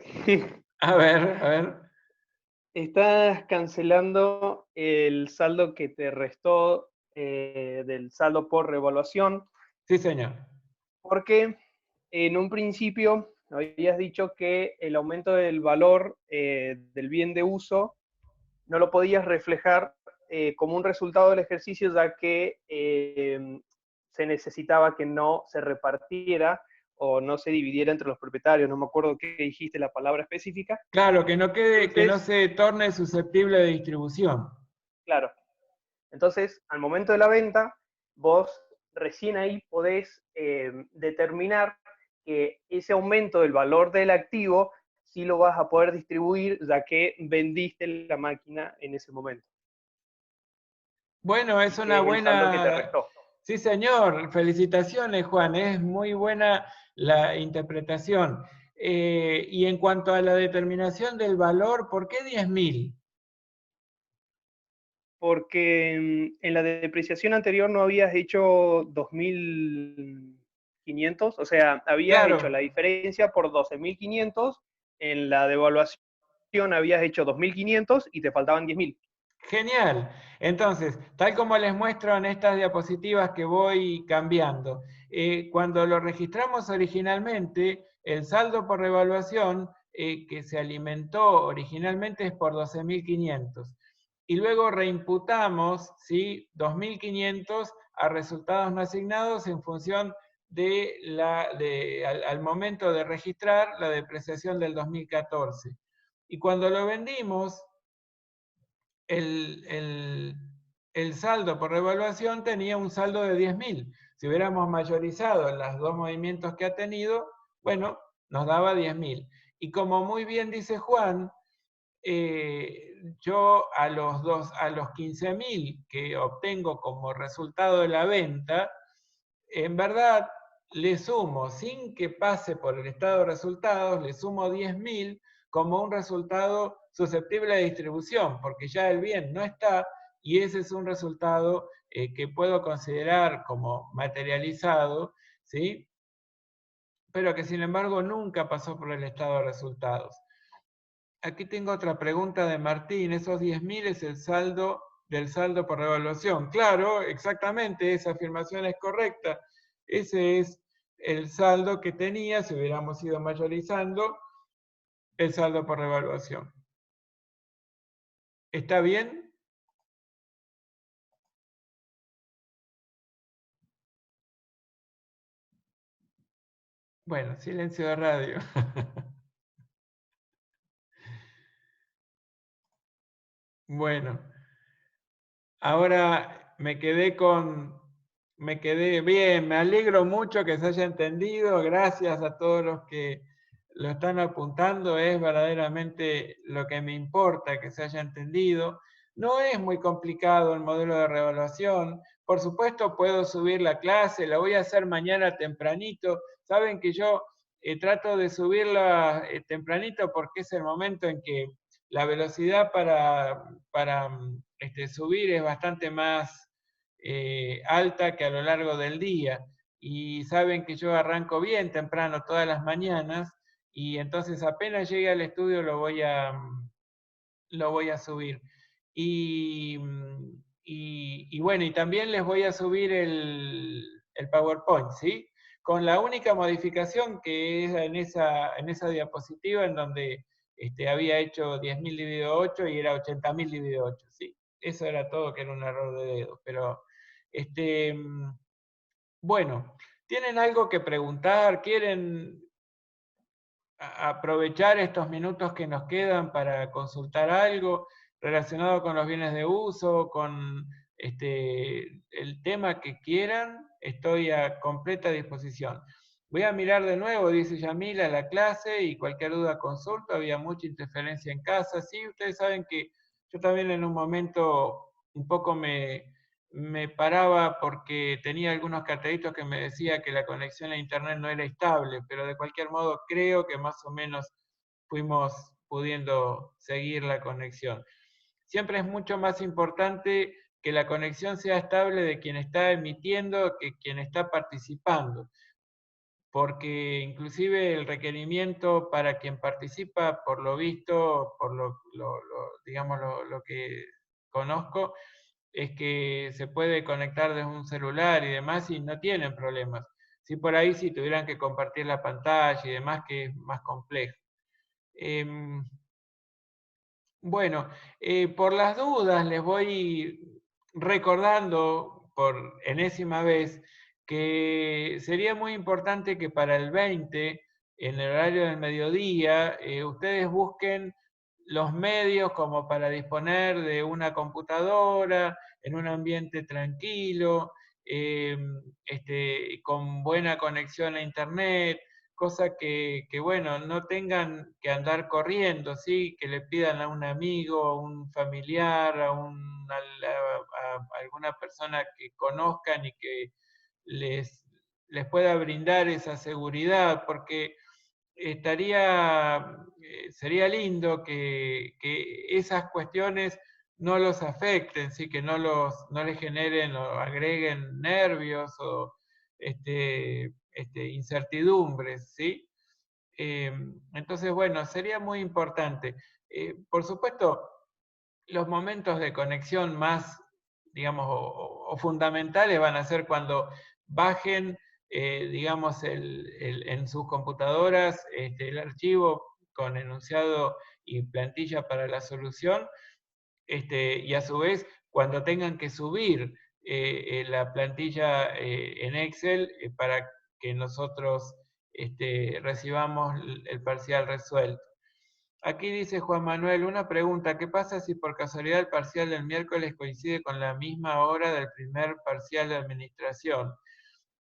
A ver.
Estás cancelando el saldo que te restó del saldo por revaluación,
Sí, señor.
porque en un principio habías dicho que el aumento del valor del bien de uso no lo podías reflejar como un resultado del ejercicio, ya que se necesitaba que no se repartiera o no se dividiera entre los propietarios, no me acuerdo qué dijiste la palabra específica.
Claro, que no quede, que no
Entonces,
se torne susceptible de distribución.
claro, entonces al momento de la venta, vos recién ahí podés determinar que ese aumento del valor del activo sí lo vas a poder distribuir, ya que vendiste la máquina en ese momento.
Bueno, es
Y que
una
es el saldo que te
buena...
restó.
Sí, señor. Felicitaciones, Juan. Es muy buena la interpretación. Y en cuanto a la determinación del valor, ¿por qué 10.000?
Porque en la depreciación anterior no habías hecho 2.500, o sea, habías hecho la
Claro,
diferencia por 12.500, en la devaluación habías hecho 2.500 y te faltaban 10.000.
genial. Entonces, tal como les muestro en estas diapositivas que voy cambiando, cuando lo registramos originalmente, el saldo por revaluación que se alimentó originalmente es por 12.500. Y luego reimputamos, ¿sí?, 2.500 a resultados no asignados en función al momento de registrar la depreciación del 2014. Y cuando lo vendimos, el saldo por revaluación tenía un saldo de 10.000. Si hubiéramos mayorizado en los dos movimientos que ha tenido, bueno, nos daba 10.000. Y como muy bien dice Juan, yo a los 15.000 que obtengo como resultado de la venta, en verdad le sumo, sin que pase por el estado de resultados, le sumo 10.000 como un resultado susceptible de distribución, porque ya el bien no está y ese es un resultado que puedo considerar como materializado, ¿sí? Pero que sin embargo nunca pasó por el estado de resultados. Aquí tengo otra pregunta de Martín. Esos 10.000 es el saldo del saldo por revaluación. Claro, exactamente, esa afirmación es correcta. Ese es el saldo que tenía, si hubiéramos ido mayorizando, el saldo por revaluación. ¿Está bien? Bueno, silencio de radio. Bueno, ahora me quedé bien, me alegro mucho que se haya entendido, gracias a todos los que lo están apuntando, es verdaderamente lo que me importa que se haya entendido. No es muy complicado el modelo de revaluación, por supuesto puedo subir la clase, la voy a hacer mañana tempranito, saben que yo trato de subirla tempranito porque es el momento en que la velocidad para subir es bastante más alta que a lo largo del día. Y saben que yo arranco bien temprano todas las mañanas y entonces apenas llegue al estudio lo voy a subir. Y, y bueno, y también les voy a subir el PowerPoint, ¿sí? Con la única modificación que es en esa diapositiva en donde había hecho 10.000 dividido 8 y era 80.000 dividido 8, ¿sí? Eso era todo, que era un error de dedo. Pero, bueno, ¿tienen algo que preguntar? ¿Quieren aprovechar estos minutos que nos quedan para consultar algo relacionado con los bienes de uso, con el tema que quieran? Estoy a completa disposición. Voy a mirar de nuevo, dice Yamila, la clase y cualquier duda consulta. Había mucha interferencia en casa. Sí, ustedes saben que yo también en un momento un poco me paraba porque tenía algunos cartelitos que me decía que la conexión a internet no era estable, pero de cualquier modo creo que más o menos fuimos pudiendo seguir la conexión. Siempre es mucho más importante que la conexión sea estable de quien está emitiendo que quien está participando, porque inclusive el requerimiento para quien participa, por lo visto, por digamos, lo que conozco, es que se puede conectar desde un celular y demás y no tienen problemas. Si por ahí si tuvieran que compartir la pantalla y demás, que es más complejo. Bueno, por las dudas les voy recordando por enésima vez que sería muy importante que para el 20, en el horario del mediodía, ustedes busquen los medios como para disponer de una computadora en un ambiente tranquilo, con buena conexión a internet, cosa que, bueno, no tengan que andar corriendo, ¿sí? Que le pidan a un amigo, a un familiar, a alguna persona que conozcan y que les pueda brindar esa seguridad, porque sería lindo que esas cuestiones no los afecten, ¿sí? Que no les generen o agreguen nervios o incertidumbres, ¿sí? Entonces, bueno, sería muy importante. Por supuesto, los momentos de conexión más, digamos, o fundamentales van a ser cuando bajen, digamos, en sus computadoras el archivo con enunciado y plantilla para la solución, y a su vez cuando tengan que subir la plantilla en Excel para que nosotros recibamos el parcial resuelto. Aquí dice Juan Manuel, una pregunta, ¿qué pasa si por casualidad el parcial del miércoles coincide con la misma hora del primer parcial de administración?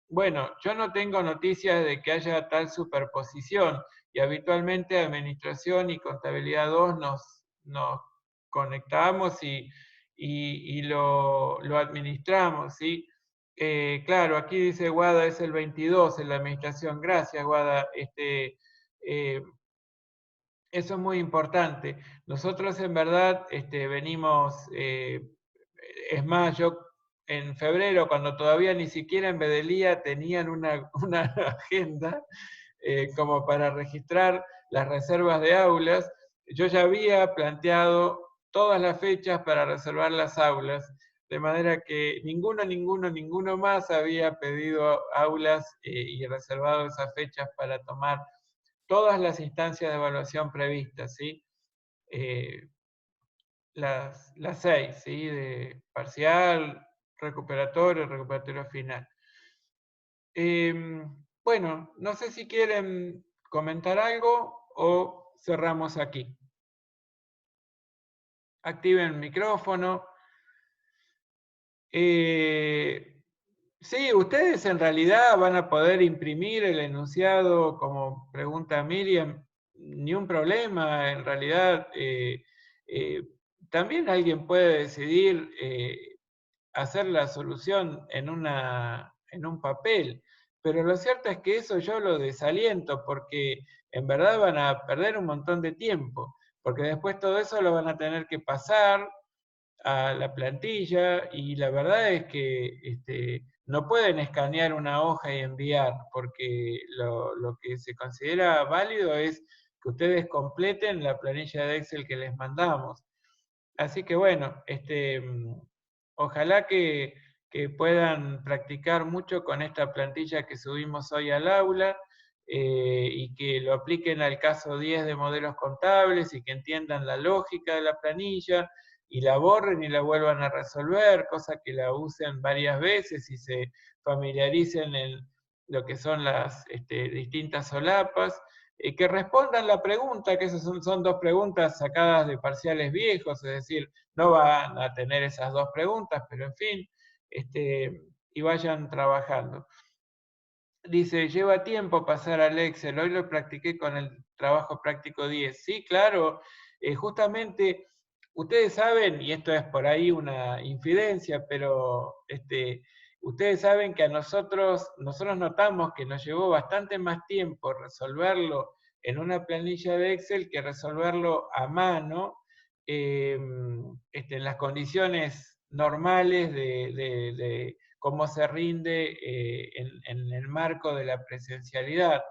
Bueno, yo no tengo noticias de que haya tal superposición y habitualmente administración y contabilidad 2 nos conectamos y lo administramos, ¿sí? Claro, aquí dice Guada, es el 22 en la administración. Gracias, Guada. Eso es muy importante. Nosotros en verdad venimos, es más, yo en febrero, cuando todavía ni siquiera en Bedelía tenían una agenda como para registrar las reservas de aulas, yo ya había planteado todas las fechas para reservar las aulas, de manera que ninguno más había pedido aulas y reservado esas fechas para tomar todas las instancias de evaluación previstas, ¿sí? Las 6, ¿sí? De parcial, recuperatorio final. Bueno, no sé si quieren comentar algo o cerramos aquí. Activen el micrófono. Sí, ustedes en realidad van a poder imprimir el enunciado, como pregunta Miriam, ni un problema, en realidad también alguien puede decidir hacer la solución en un papel, pero lo cierto es que eso yo lo desaliento porque en verdad van a perder un montón de tiempo, porque después todo eso lo van a tener que pasar a la plantilla y la verdad es que no pueden escanear una hoja y enviar, porque lo que se considera válido es que ustedes completen la planilla de Excel que les mandamos. Así que bueno, ojalá que puedan practicar mucho con esta plantilla que subimos hoy al aula y que lo apliquen al caso 10 de modelos contables y que entiendan la lógica de la planilla y la borren y la vuelvan a resolver, cosa que la usen varias veces y se familiaricen en lo que son las distintas solapas. Que respondan la pregunta, que esas son dos preguntas sacadas de parciales viejos, es decir, no van a tener esas dos preguntas, pero en fin, y vayan trabajando. Dice, lleva tiempo pasar al Excel, hoy lo practiqué con el trabajo práctico 10. Sí, claro, justamente ustedes saben, y esto es por ahí una infidencia, pero ustedes saben que a nosotros notamos que nos llevó bastante más tiempo resolverlo en una planilla de Excel que resolverlo a mano en las condiciones normales de cómo se rinde en el marco de la presencialidad.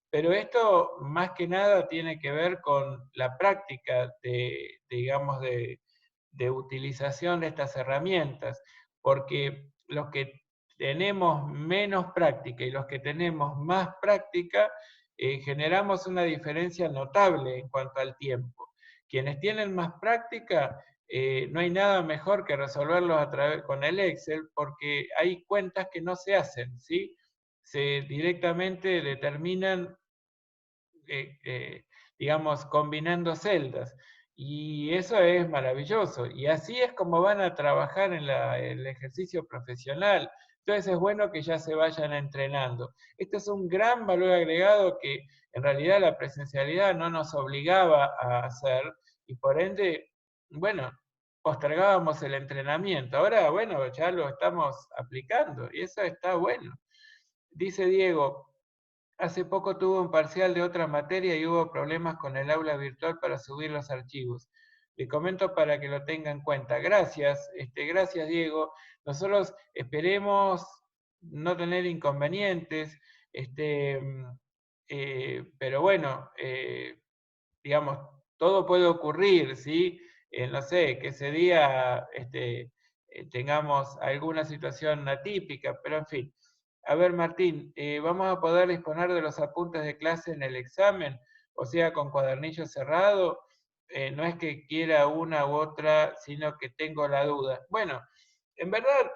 Pero esto más que nada tiene que ver con la práctica digamos, de utilización de estas herramientas, porque los que tenemos menos práctica y los que tenemos más práctica, generamos una diferencia notable en cuanto al tiempo. Quienes tienen más práctica no hay nada mejor que resolverlos con el Excel, porque hay cuentas que no se hacen, ¿sí? Se directamente determinan, digamos, combinando celdas. Y eso es maravilloso. Y así es como van a trabajar en el ejercicio profesional. Entonces es bueno que ya se vayan entrenando. Esto es un gran valor agregado que en realidad la presencialidad no nos obligaba a hacer y por ende, bueno, postergábamos el entrenamiento. Ahora, bueno, ya lo estamos aplicando y eso está bueno. Dice Diego, hace poco tuve un parcial de otra materia y hubo problemas con el aula virtual para subir los archivos. Le comento para que lo tenga en cuenta. Gracias, gracias Diego. Nosotros esperemos no tener inconvenientes, pero bueno, digamos, todo puede ocurrir, ¿sí? No sé, que ese día tengamos alguna situación atípica, pero en fin. A ver, Martín, ¿vamos a poder disponer de los apuntes de clase en el examen? O sea, con cuadernillo cerrado. No es que quiera una u otra, sino que tengo la duda. Bueno, en verdad,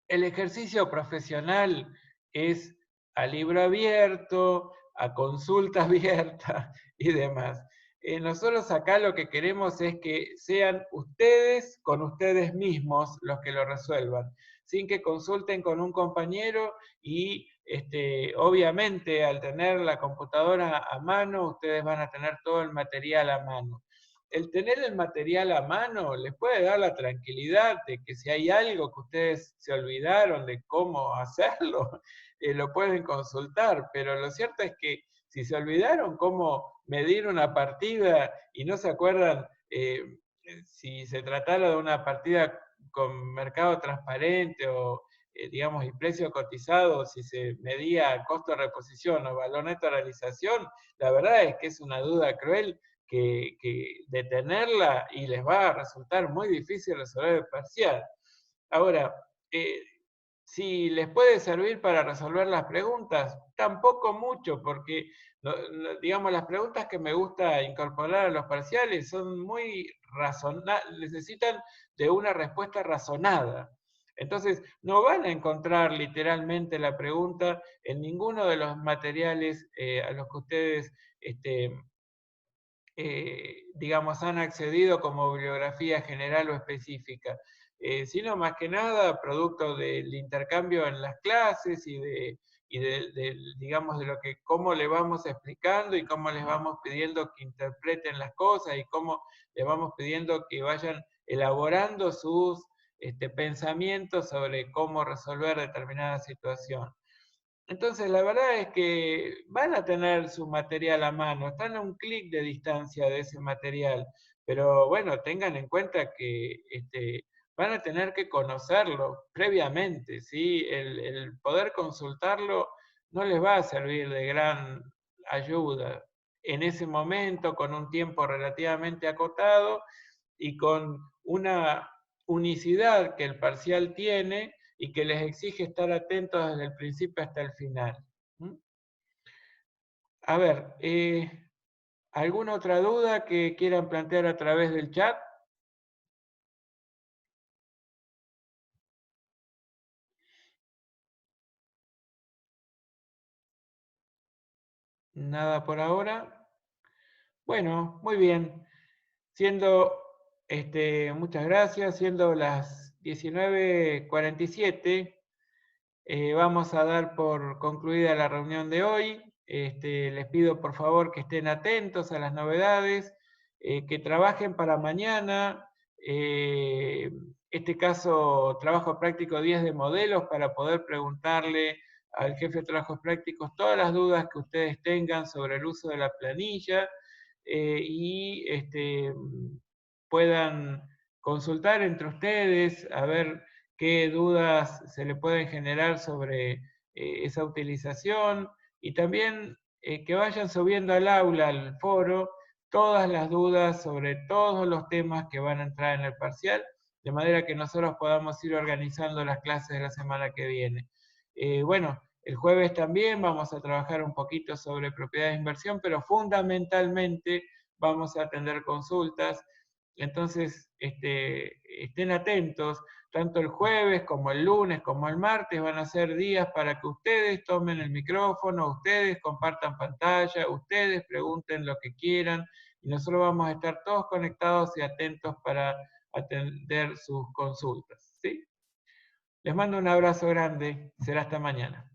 el ejercicio profesional es a libro abierto, a consulta abierta y demás. Nosotros acá lo que queremos es que sean ustedes con ustedes mismos los que lo resuelvan, sin que consulten con un compañero y obviamente al tener la computadora a mano, ustedes van a tener todo el material a mano. El tener el material a mano les puede dar la tranquilidad de que si hay algo que ustedes se olvidaron de cómo hacerlo, lo pueden consultar, pero lo cierto es que si se olvidaron cómo medir una partida y no se acuerdan si se tratara de una partida con mercado transparente o digamos, y precio cotizado, si se medía costo de reposición o valor neto de realización, la verdad es que es una duda cruel que detenerla y les va a resultar muy difícil resolver el parcial. Ahora, si les puede servir para resolver las preguntas, tampoco mucho, porque digamos, las preguntas que me gusta incorporar a los parciales son muy razonables, necesitan de una respuesta razonada. Entonces, no van a encontrar literalmente la pregunta en ninguno de los materiales a los que ustedes digamos, han accedido como bibliografía general o específica, sino más que nada producto del intercambio en las clases y digamos, de lo que, cómo le vamos explicando y cómo les vamos pidiendo que interpreten las cosas y cómo les vamos pidiendo que vayan elaborando sus pensamientos sobre cómo resolver determinada situación. Entonces, la verdad es que van a tener su material a mano, están a un clic de distancia de ese material, pero bueno, tengan en cuenta que van a tener que conocerlo previamente, ¿sí? El poder consultarlo no les va a servir de gran ayuda en ese momento, con un tiempo relativamente acotado y con una unicidad que el parcial tiene y que les exige estar atentos desde el principio hasta el final. A ver, ¿alguna otra duda que quieran plantear a través del chat? Nada por ahora. Bueno, muy bien. Siendo, muchas gracias, siendo las 19:47, vamos a dar por concluida la reunión de hoy. Les pido por favor que estén atentos a las novedades, que trabajen para mañana. Este caso, trabajo práctico 10 de modelos para poder preguntarle al jefe de trabajos prácticos todas las dudas que ustedes tengan sobre el uso de la planilla y puedan consultar entre ustedes a ver qué dudas se le pueden generar sobre esa utilización y también que vayan subiendo al aula, al foro, todas las dudas sobre todos los temas que van a entrar en el parcial, de manera que nosotros podamos ir organizando las clases de la semana que viene. Bueno, el jueves también vamos a trabajar un poquito sobre propiedades de inversión, pero fundamentalmente vamos a atender consultas Entonces, estén atentos, tanto el jueves como el lunes como el martes van a ser días para que ustedes tomen el micrófono, ustedes compartan pantalla, ustedes pregunten lo que quieran, y nosotros vamos a estar todos conectados y atentos para atender sus consultas, ¿sí? Les mando un abrazo grande, será hasta mañana.